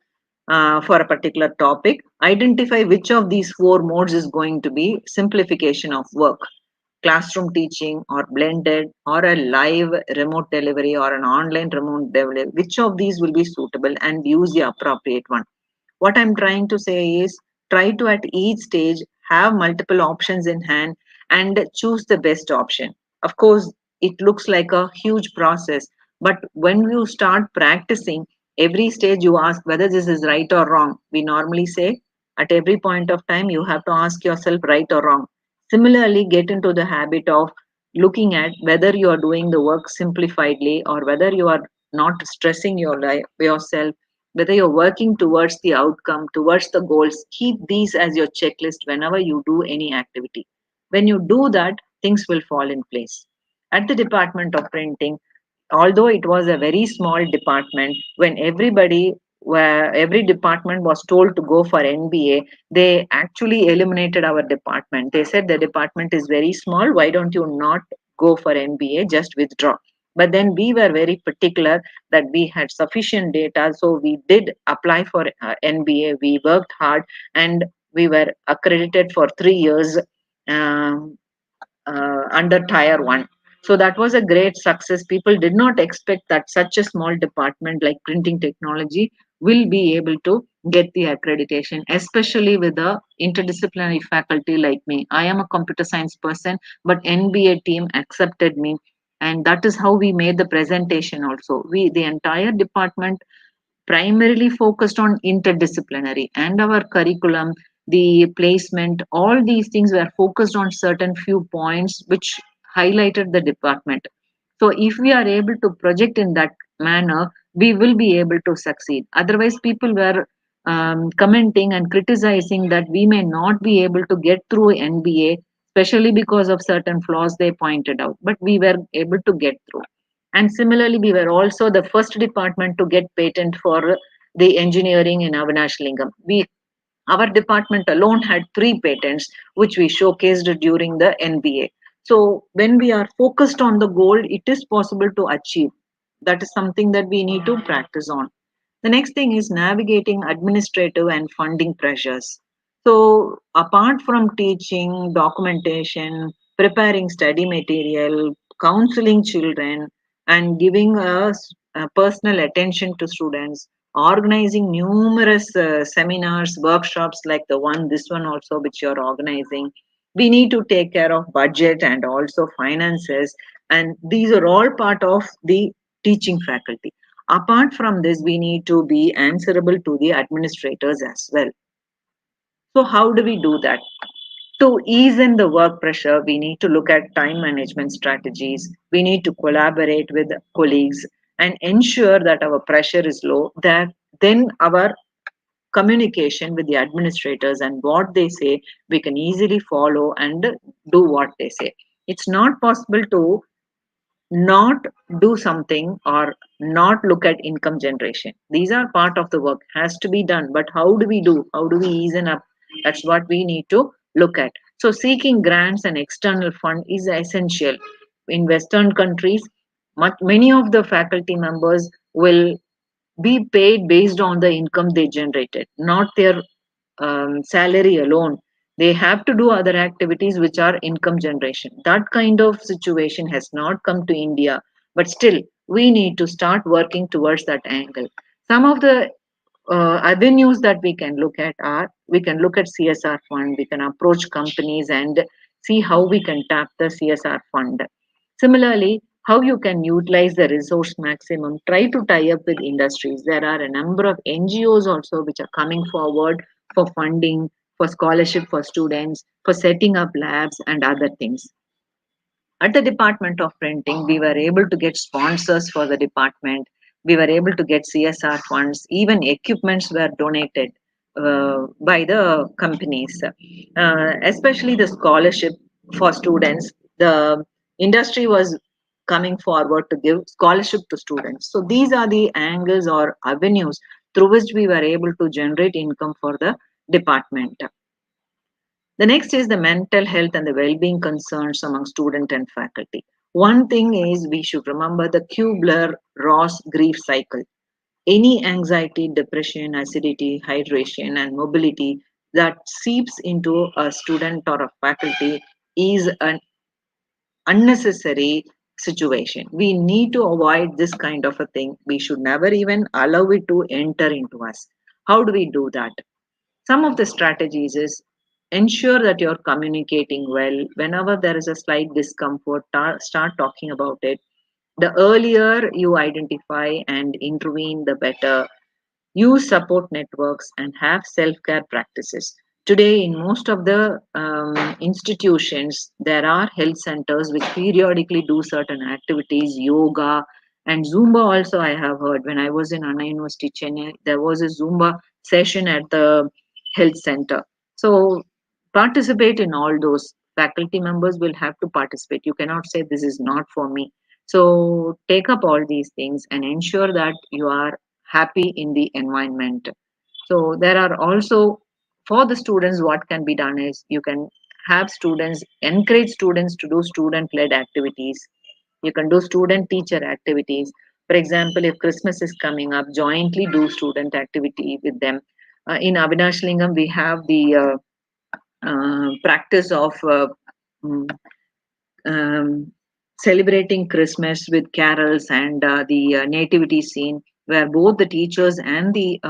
for a particular topic, identify which of these four modes is going to be simplification of work: classroom teaching, or blended, or a live remote delivery, or an online remote delivery. Which of these will be suitable, and use the appropriate one. What I'm trying to say is, try to at each stage have multiple options in hand and choose the best option. Of course, it looks like a huge process, but when you start practicing, every stage you ask whether this is right or wrong. We normally say at every point of time you have to ask yourself right or wrong. Similarly, get into the habit of looking at whether you are doing the work simplifiedly, or whether you are not stressing your life yourself, whether you're working towards the outcome, towards the goals. Keep these as your checklist whenever you do any activity. When you do that, things will fall in place. At the Department of Printing, although it was a very small department, when every department was told to go for NBA, they actually eliminated our department. They said the department is very small, why don't you not go for NBA, just withdraw. But then we were very particular that we had sufficient data, so we did apply for NBA. We worked hard, and we were accredited for 3 years um, under tier 1. So that was a great success. People did not expect that such a small department like printing technology will be able to get the accreditation, especially with the interdisciplinary faculty like me. I am a computer science person, but NBA team accepted me, and that is how we made the presentation also. The entire department primarily focused on interdisciplinary, and our curriculum, the placement, all these things were focused on certain few points which highlighted the department. So if we are able to project in that manner, we will be able to succeed. Otherwise, people were commenting and criticizing that we may not be able to get through NBA, especially because of certain flaws they pointed out, but we were able to get through. And similarly, we were also the first department to get patent for the engineering in Avinash Lingam. Our department alone had 3 patents, which we showcased during the NBA. So when we are focused on the goal, it is possible to achieve. That is something that we need to practice on. The next thing is navigating administrative and funding pressures. So apart from teaching, documentation, preparing study material, counseling children, and giving us personal attention to students, organizing numerous seminars, workshops like this one also, which you're organizing. We need to take care of budget and also finances, and these are all part of the teaching faculty. Apart from this, we need to be answerable to the administrators as well. So, how do we do that? To ease in the work pressure, we need to look at time management strategies. We need to collaborate with colleagues and ensure that our pressure is low. That then our communication with the administrators and what they say, we can easily follow and do what they say. It's not possible to not do something or not look at income generation. These are part of the work, has to be done. But how do we do? How do we ease up? That's what we need to look at. So seeking grants and external fund is essential. In Western countries, many of the faculty members will be paid based on the income they generated, not their salary alone. They have to do other activities which are income generation. That kind of situation has not come to India, but still, we need to start working towards that angle. Some of the avenues that we can look at are, we can look at CSR fund, we can approach companies and see how we can tap the CSR fund. Similarly, how you can utilize the resource maximum, try to tie up with industries. There are a number of NGOs also which are coming forward for funding, for scholarship for students, for setting up labs and other things. At the Department of Printing, we were able to get sponsors for the department. We were able to get CSR funds. Even equipments were donated by the companies, especially the scholarship for students. The industry was coming forward to give scholarship to students. So these are the angles or avenues through which we were able to generate income for the department. The next is the mental health and the well-being concerns among student and faculty. One thing is we should remember the Kubler-Ross grief cycle. Any anxiety, depression, acidity, hydration, and mobility that seeps into a student or a faculty is an unnecessary situation. We need to avoid this kind of a thing. We should never even allow it to enter into us. How do we do that? Some of the strategies is ensure that you're communicating well. Whenever there is a slight discomfort, start talking about it. The earlier you identify and intervene, the better. Use support networks and have self care practices. Today, in most of the institutions, there are health centers which periodically do certain activities, yoga and Zumba. Also, I have heard when I was in Anna University, Chennai, there was a Zumba session at the health center. So, participate in all those. Faculty members will have to participate. You cannot say this is not for me. So, take up all these things and ensure that you are happy in the environment. So there are also, for the students, what can be done is you can have students, encourage students to do student-led activities. You can do student-teacher activities. For example, if Christmas is coming up, jointly do student activity with them. In Avinash Lingam, we have the practice of mm, um, celebrating Christmas with carols and the nativity scene. where both the teachers and the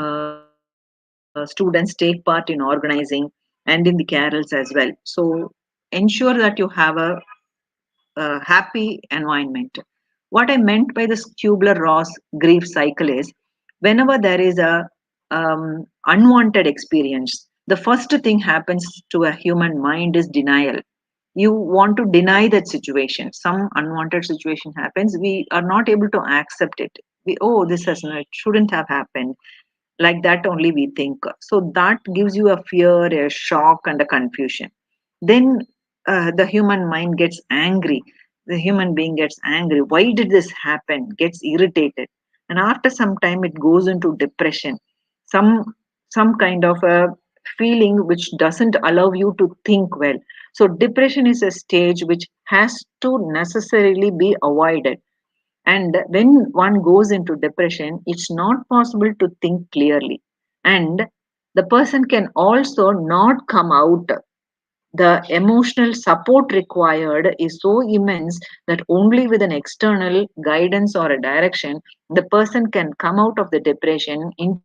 students take part in organizing and in the carols as well. So ensure that you have a happy environment. What I meant by this Kubler-Ross grief cycle is whenever there is a unwanted experience, the first thing happens to a human mind is denial. You want to deny that situation. Some unwanted situation happens, we are not able to accept it. We, oh, this has not, shouldn't have happened. Like that only we think. So that gives you a fear, a shock, and a confusion. Then the human mind gets angry. The human being gets angry. Why did this happen? Gets irritated, and after some time it goes into depression. Some some kind of a feeling which doesn't allow you to think well. So depression is a stage which has to necessarily be avoided. And when one goes into depression, it's not possible to think clearly. And the person can also not come out. The emotional support required is so immense that only with an external guidance or a direction, the person can come out of the depression into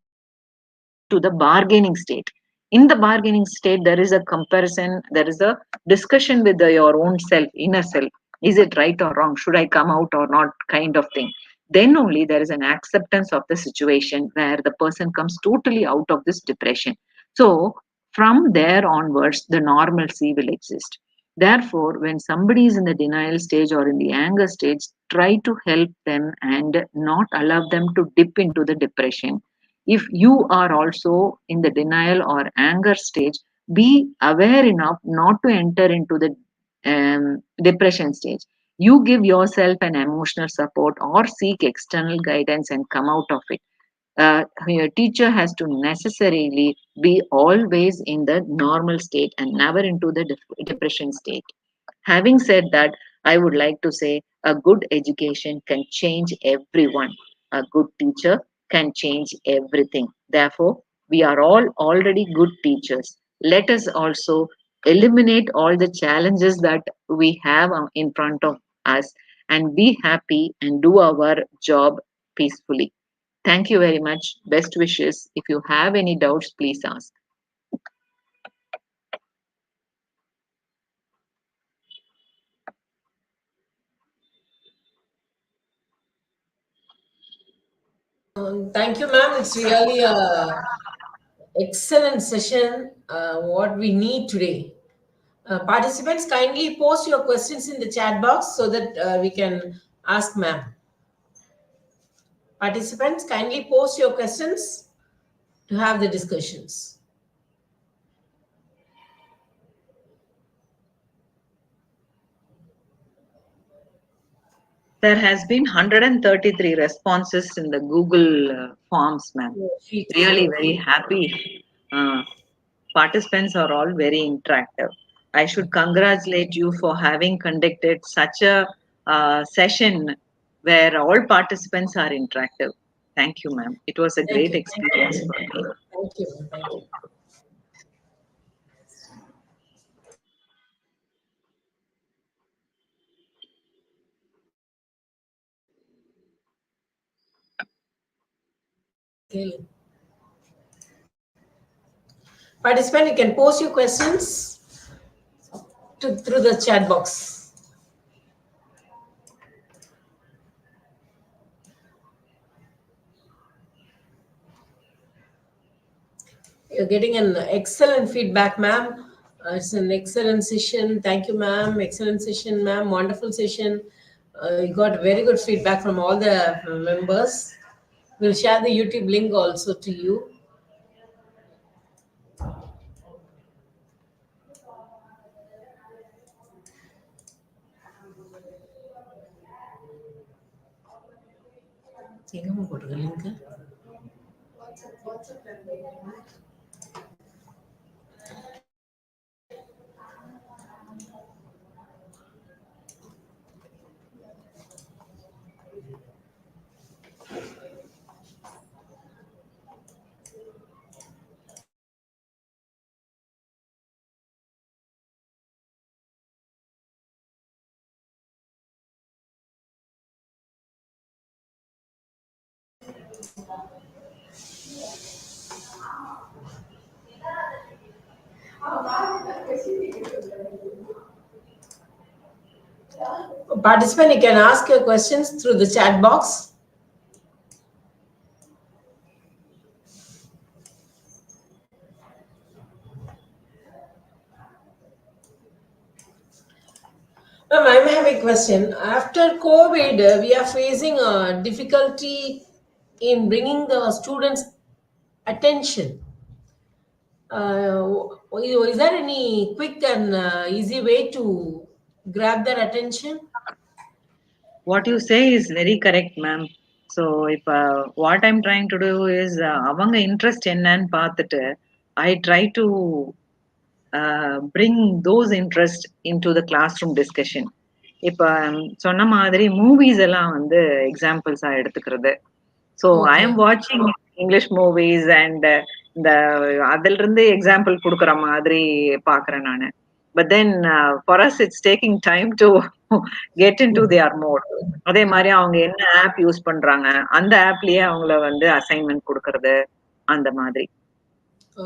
the bargaining state. In the bargaining state, there is a comparison, there is a discussion with your own self, inner self. Is it right or wrong? Should I come out or not? Kind of thing. Then only there is an acceptance of the situation where the person comes totally out of this depression. So, from there onwards, the normalcy will exist. Therefore, when somebody is in the denial stage or in the anger stage, try to help them and not allow them to dip into the depression. If you are also in the denial or anger stage, be aware enough not to enter into the depression stage. You give yourself an emotional support or seek external guidance and come out of it. Your teacher has to necessarily be always in the normal state and never into the depression state. Having said that, I would like to say a good education can change everyone. A good teacher can change everything. Therefore, we are all already good teachers. Let us also eliminate all the challenges that we have in front of us and be happy and do our job peacefully. Thank you very much. Best wishes. If you have any doubts, please ask. Thank you, ma'am. It's really a excellent session. What we need today. Participants, kindly post your questions in the chat box so that we can ask ma'am. Participants, kindly post your questions to have the discussions. There has been 133 responses in the Google forms, ma'am. Really very happy. Participants are all very interactive. I should congratulate you for having conducted such a session where all participants are interactive. Thank you, ma'am. It was a Thank great you. experience for me. Thank you. Thank you. Okay. Participant, you can post your questions through the chat box. You're getting an excellent feedback, ma'am. It's an excellent session. Thank you, ma'am. Excellent session, ma'am. Wonderful session. You got very good feedback from all the members. We'll share the YouTube link also to you. எங்கம்மா போட்டிருக்க link? Participant, you can ask your questions through the chat box. Ma'am, I have a question. After COVID, we are facing a difficulty in bringing the students' attention. Is there any quick and easy way to grab their attention? What you say is very correct, ma'am. So, if what I'm trying to do is, அவங்க interest என்னன்னு பார்த்துட்டு, I try to bring those interest into the classroom discussion. இப்ப சொன்ன மாதிரி movies எல்லாம் வந்து எக்ஸாம்பிள்ஸா எடுத்துக்கிறது. So I Okay. எம் வாட்சிங் இங்கிலீஷ் மூவிஸ் அண்ட் இந்த அதுல இருந்து எக்ஸாம்பிள் கொடுக்குற மாதிரி பாக்குறேன் நானு. But then for us it's taking time to get into their mode. அதே மாதிரி அவங்க என்ன ஆப் யூஸ் பண்றாங்க அந்த ஆப்லயே அவங்கள வந்து அசைன்மெண்ட் கொடுக்கறது அந்த மாதிரி.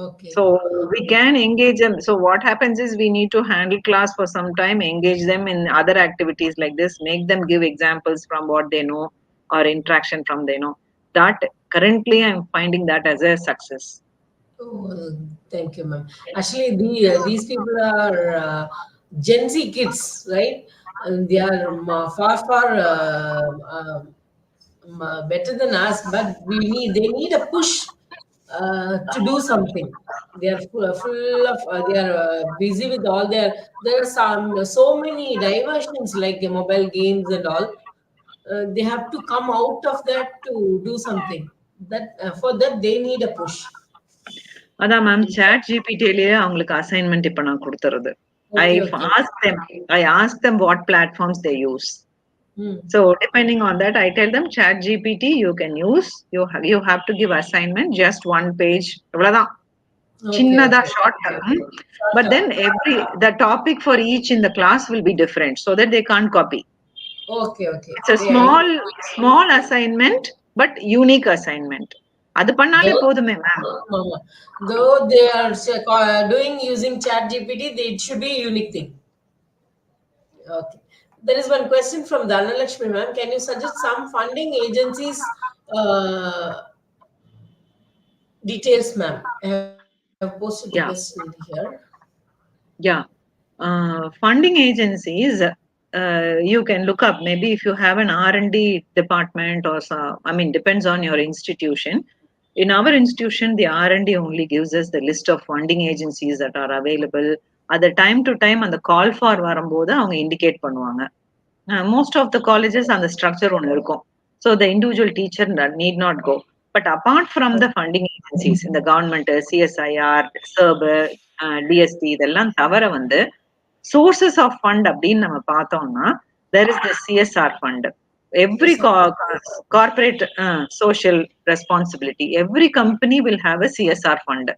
Okay. So we can engage them. So what happens is we need to handle class for some time, engage them in other activities like this, make them give examples from what they know or interaction from they know. That currently I'm finding that as a success. Oh, thank you, ma'am. Actually, these people are Gen Z kids, right? And they are far better than us, but they need a push to do something. They are full of they are busy with all there are so many diversions like mobile games and all. They have to come out of that to do something. That for that they need a push. அதான் ma'am chat ஜிபிடிலயே அவங்களுக்கு assignment இப்ப நான் கொடுத்துறது. I ask them what platforms they use. So depending on that, I tell them chat GPT you can use. You have to give assignment just 1 page. அவ்வளவுதான். சின்னதா short term. But then the topic for each in the class will be different so that they can't copy. Okay. It's a small assignment but unique assignment. அது பண்ணாலே போதுமே ma'am. Though they are doing using chat GPT, it should be a unique thing. Okay. There is one question from Dhanalakshmi ma'am. Can you suggest some funding agencies details, ma'am? I have posted the question here. Yeah. Funding agencies, you can look up. Maybe if you have an R&D department or depends on your institution. In our institution, the R&D only gives us the list of funding agencies that are available. At the time to time, and the call for வரும்போது அவங்க indicate பண்ணுவாங்க. Most of the colleges and the structure ஒன்னு இருக்கும். So the individual teacher need not go. But apart from the funding agencies, in the government, CSIR, SERB, DST, இதெல்லாம் தவிர வந்து sources of fund அப்படின்னு நம்ம பார்த்தோம்னா there is the CSR fund. Every corporate social responsibility, every company will have a CSR fund.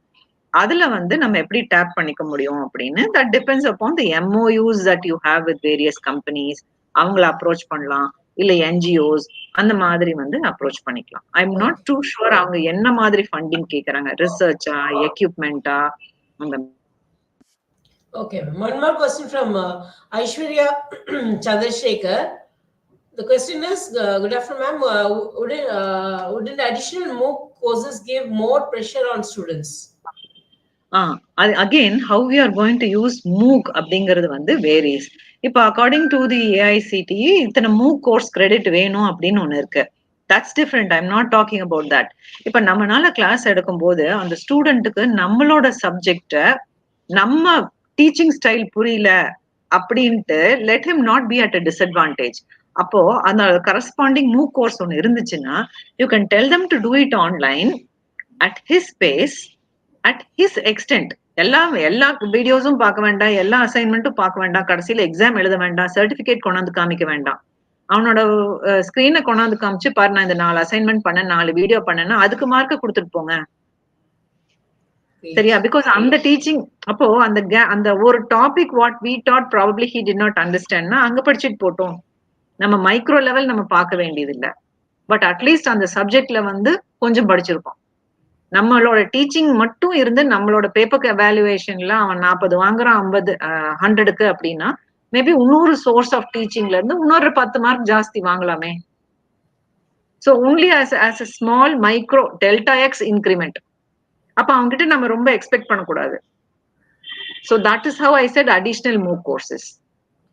அதுல வந்து நம்ம எப்படி டேப் பண்ணிக்க முடியும் அப்படின்னு that depends upon the MOUs that you have with various companies. அவங்கள அப்ரோச் பண்ணலாம், இல்ல NGOs அந்த மாதிரி வந்து அப்ரோச் பண்ணிக்கலாம். I am not too sure அவங்க என்ன மாதிரி ஃபண்டிங் கேக்குறாங்க, ரிசர்ச்சா, எக்யூப்மெண்டா அந்த. Okay, one more question from Aishwarya Chandrasekhar. The question is, good afternoon, ma'am. Wouldn't additional MOOC courses give more pressure on students? Again, how we are going to use MOOC அப்படிங்கிறது வந்து varies. இப்போ according to the AICTE இத்தனை MOOC course credit வேணும் அப்படின்னு ஒண்ணு இருக்கு. That's different. I am not talking about that. இப்ப நம்மளால கிளாஸ் எடுக்கும் போது அந்த ஸ்டூடெண்ட்டுக்கு நம்மளோட சப்ஜெக்ட நம்ம டீச்சிங் ஸ்டைல் புரியல அப்படின்ட்டு let him not be at a disadvantage. அப்போ அந்த கரஸ்பாண்டிங் MOOC கோர்ஸ் ஒன்று இருந்துச்சுன்னா you can tell them to do it online at his pace, at his extent. எல்லா வீடியோஸும் பார்க்க வேண்டாம், எல்லா அசைன்மெண்ட்டும் பார்க்க வேண்டாம், கடைசியில எக்ஸாம் எழுத வேண்டாம், சர்டிபிகேட் கொண்டாந்து காமிக்க வேண்டாம். அவனோட ஸ்கிரீனை கொண்டாந்து காமிச்சு பாரு, நான் இந்த 4 அசைன்மெண்ட் பண்ணேன், 4 வீடியோ பண்ணேன்னா அதுக்கு மார்க்க கொடுத்துட்டு போங்க. சரியா? பிகாஸ் அந்த டீச்சிங் அப்போ அந்த ஒரு topic what we taught probably he did not அண்டர்ஸ்டாண்ட்னா அங்க படிச்சுட்டு போட்டோம். நம்ம மைக்ரோ லெவல் நம்ம பார்க்க வேண்டியது இல்லை. பட் அட்லீஸ்ட் அந்த சப்ஜெக்ட்ல வந்து கொஞ்சம் படிச்சிருப்போம். நம்மளோட டீச்சிங் மட்டும் இருந்து நம்மளோட பேப்பர் எவாலுவேஷன்ல அவன் 40 வாங்குறான் 100க்கு அப்படின்னா மேபி இன்னொரு சோர்ஸ் ஆஃப் டீச்சிங்ல இருந்து இன்னொரு 10 மார்க் ஜாஸ்தி வாங்கலாமே. So only as a small micro delta x increment. அப்ப அவங்க கிட்ட நம்ம ரொம்ப எக்ஸ்பெக்ட் பண்ணக்கூடாது. So that is how I said additional MOOC courses.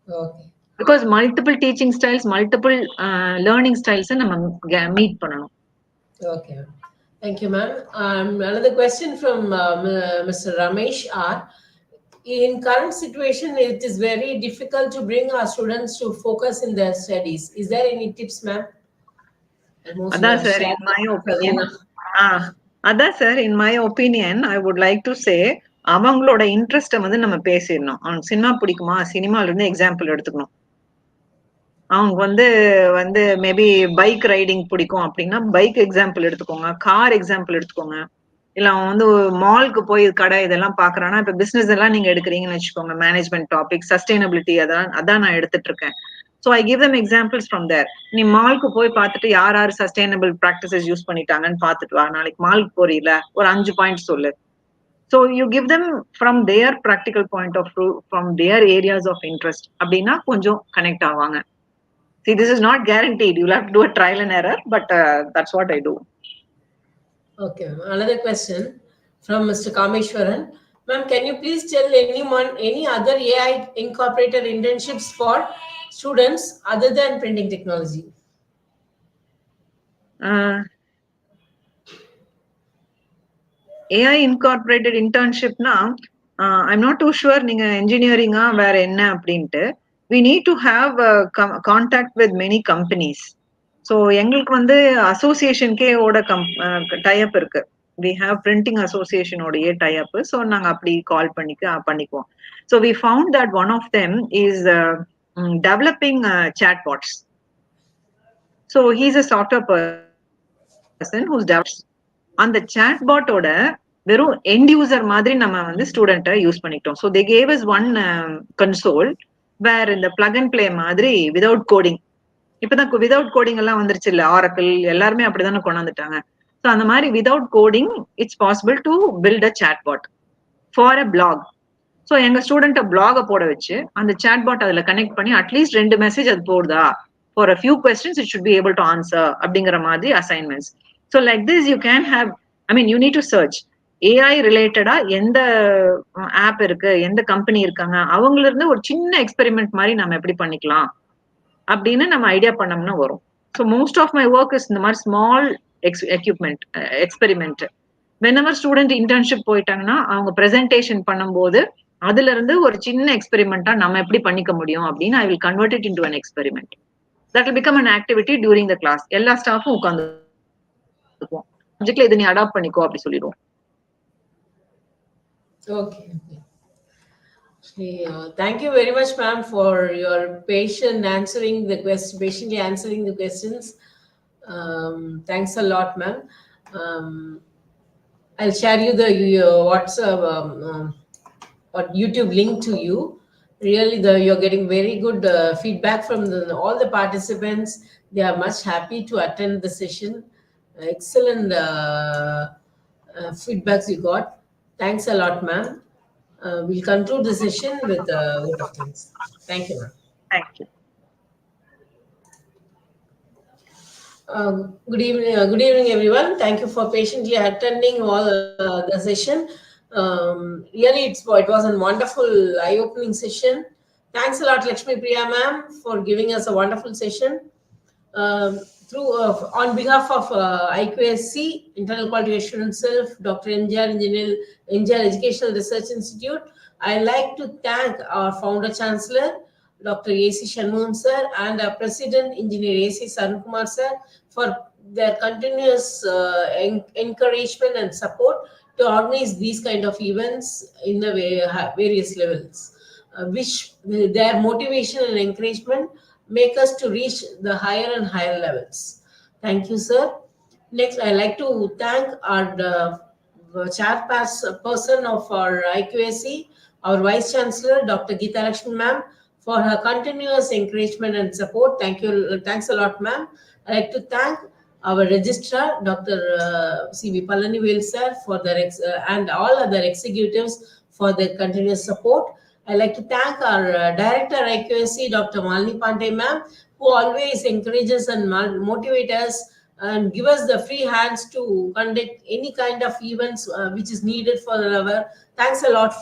Okay. Because multiple teaching styles, multiple learning styles நம்ம meet பண்ணணும். Okay. Thank you, ma'am. Another question from Mr. Ramesh R. In current situation, it is very difficult to bring our students to focus in their studies. Is there any tips, ma'am? Adan sir, in my opinion, அதான் sir in my opinion I would like to say அவங்களோட இன்ட்ரெஸ்ட வந்து நம்ம பேசிடணும். அவனுக்கு cinema பிடிக்குமா, சினிமால இருந்து example எடுத்துக்கணும். அவங்க வந்து மேபி பைக் ரைடிங் பிடிக்கும் அப்படின்னா பைக் எக்ஸாம்பிள் எடுத்துக்கோங்க, கார் எக்ஸாம்பிள் எடுத்துக்கோங்க. இல்ல அவன் வந்து மால்க்கு போய் கடை இதெல்லாம் பாக்குறான்னா இப்ப பிசினஸ் எல்லாம் நீங்க எடுக்கிறீங்கன்னு வச்சுக்கோங்க, மேனேஜ்மெண்ட் டாபிக், சஸ்டைனபிலிட்டி அதான் நான் எடுத்துட்டு இருக்கேன். So I give them examples from there. நீ மால்க்கு போய் பார்த்துட்டு யார் யார் சஸ்டைனபிள் ப்ராக்டிசஸ் யூஸ் பண்ணிட்டாங்கன்னு பார்த்துட்டு வா. நாளைக்கு மால்க்கு போறீல ஒரு 5 பாயிண்ட் சொல்லு. So you give them from their practical point of view, from their areas of interest. அப்படின்னா கொஞ்சம் கனெக்ட் ஆவாங்க. See, this is not guaranteed. You'll have to do a trial and error, but that's what I do. Okay. Another question from Mr. Kameshwaran. Ma'am, can you please tell any other AI incorporated internships for students other than printing technology? AI incorporated internshipனா I'm not too sure நீங்க engineering-ஆ வேற என்ன அப்படின்ட்டு. We need to have contact with many companies. So எங்களுக்கு வந்து அசோசியேஷன்கே ஓட type இருக்கு. We have printing association ஓடைய type. So நாங்க அப்படி கால் பண்ணிக்குவோம். So we found that one of them is developing chatbots. So he's a software person who's developed அந்த chatbot-ஓட வெறும் end user மாதிரி நம்ம வந்து ஸ்டூடெண்ட்டை யூஸ் பண்ணிட்டோம். So they gave us one console where இந்த plug and play மாதிரி without coding. இப்பதான் without coding எல்லாம் வந்துருச்சு இல்ல, ஆரக்கிள் எல்லாருமே அப்படிதானே கொண்டாந்துட்டாங்க. ஸோ அந்த மாதிரி without coding it's possible to build a chatbot for a blog. So எங்க ஸ்டூடெண்ட்டை பிளாகை போட வச்சு அந்த சாட்பாட் அதுல கனெக்ட் பண்ணி அட்லீஸ்ட் 2 மெசேஜ் அது போடுதா, for a few questions it should be able to answer அப்படிங்கிற மாதிரி assignments. So like this you can have, I mean you need to search AI ரிலேட்டடா எந்த ஆப் இருக்கு, எந்த கம்பெனி இருக்காங்க, அவங்கள இருந்து ஒரு சின்ன எக்ஸ்பெரிமெண்ட் மாதிரி நம்ம எப்படி பண்ணிக்கலாம் அப்படின்னு நம்ம ஐடியா பண்ணோம்னா வரும். So most of my work is இந்த மாதிரி small equipment experiment. Whenever student internship போயிட்டாங்கன்னா அவங்க பிரசன்டேஷன் பண்ணும்போது அதுல இருந்து ஒரு சின்ன எக்ஸ்பெரிமெண்டா நம்ம எப்படி பண்ணிக்க முடியும் அப்படின்னு I will convert it into an experiment. That will become an activity during the class. எல்லா ஸ்டாஃபும் உட்கார்ந்து சப்ஜெக்ட்ல இதை நீ அடாப்ட் பண்ணிக்கோ அப்படி சொல்லிடுவோம். Okay. Thank you very much, ma'am, for your patiently answering the questions. Thanks a lot, ma'am. I'll share you the WhatsApp or YouTube link to you. Really, you're getting very good feedback from all the participants. They are much happy to attend the session. Excellent feedbacks you got. Thanks a lot, ma'am. We'll conclude the session with a vote of thanks. Thank you, ma'am. Thank you. Good evening, everyone. Thank you for patiently attending all the session. Really, it was a wonderful, eye-opening session. Thanks a lot, Lakshmi Priya ma'am, for giving us a wonderful session. On behalf of IQSC, Internal Quality Assurance Self, Dr. NGR Educational Research Institute, I'd like to thank our founder chancellor, Dr. A.C. Shanmugam sir, and our president, Engineer A.C. Sarunkumar sir, for their continuous encouragement and support to organize these kind of events in the various levels, which their motivation and encouragement make us to reach the higher and higher levels. Thank you, sir. Next, I'd like to thank our chairperson of our IQSC, our Vice Chancellor, Dr. Geeta Lakshmi ma'am, for her continuous encouragement and support. Thank you. Thanks a lot, ma'am. I'd like to thank our registrar, Dr. C.V. Palanivel sir, for their and all other executives for their continuous support. I'd like to thank our Director IQSC, Dr. Malini Pandey ma'am, who always encourages and motivates us and give us the free hands to conduct any kind of events which is needed for our. Thanks a lot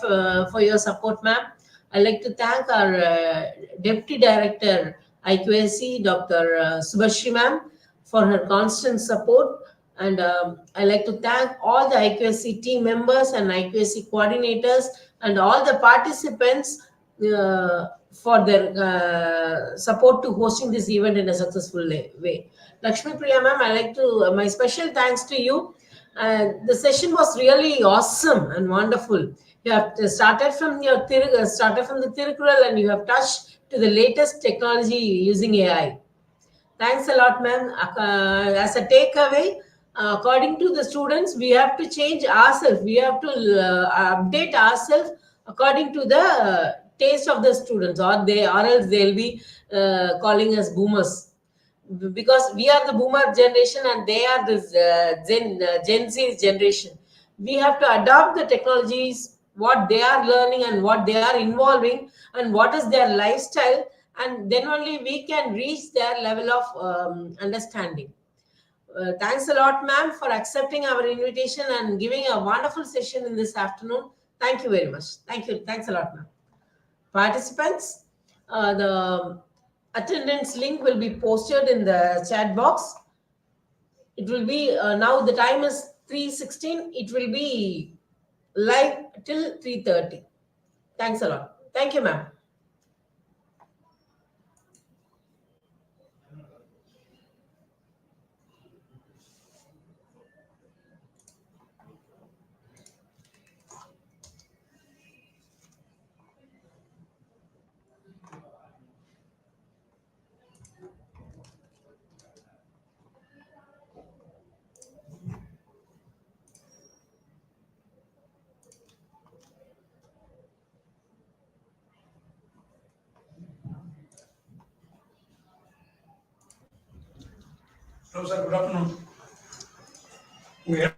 for your support, ma'am. I'd like to thank our Deputy Director IQSC, Dr. Subhashri ma'am, for her constant support. And I'd like to thank all the IQSC team members and IQSC coordinators and all the participants for their support to hosting this event in a successful way. Lakshmi Priya ma'am, I like to my special thanks to you. The session was really awesome and wonderful. You have started from your started from the Tirukural, and you have touched to the latest technology using AI. Thanks a lot, ma'am. As a takeaway, according to the students, we have to change ourselves. We have to update ourselves according to the taste of the students, or else they'll be calling us boomers, because we are the boomer generation and they are this Gen Z generation. We have to adopt the technologies, what they are learning and what they are involving, and what is their lifestyle, and then only we can reach their level of understanding. Thanks a lot, ma'am, for accepting our invitation and giving a wonderful session in this afternoon. Thank you very much. Thank you. Thanks a lot, ma'am. Participants, the attendance link will be posted in the chat box. It will be now the time is 3:16. It will be live till 3:30. Thanks a lot. Thank you, ma'am. Hello, sir. Good afternoon. We have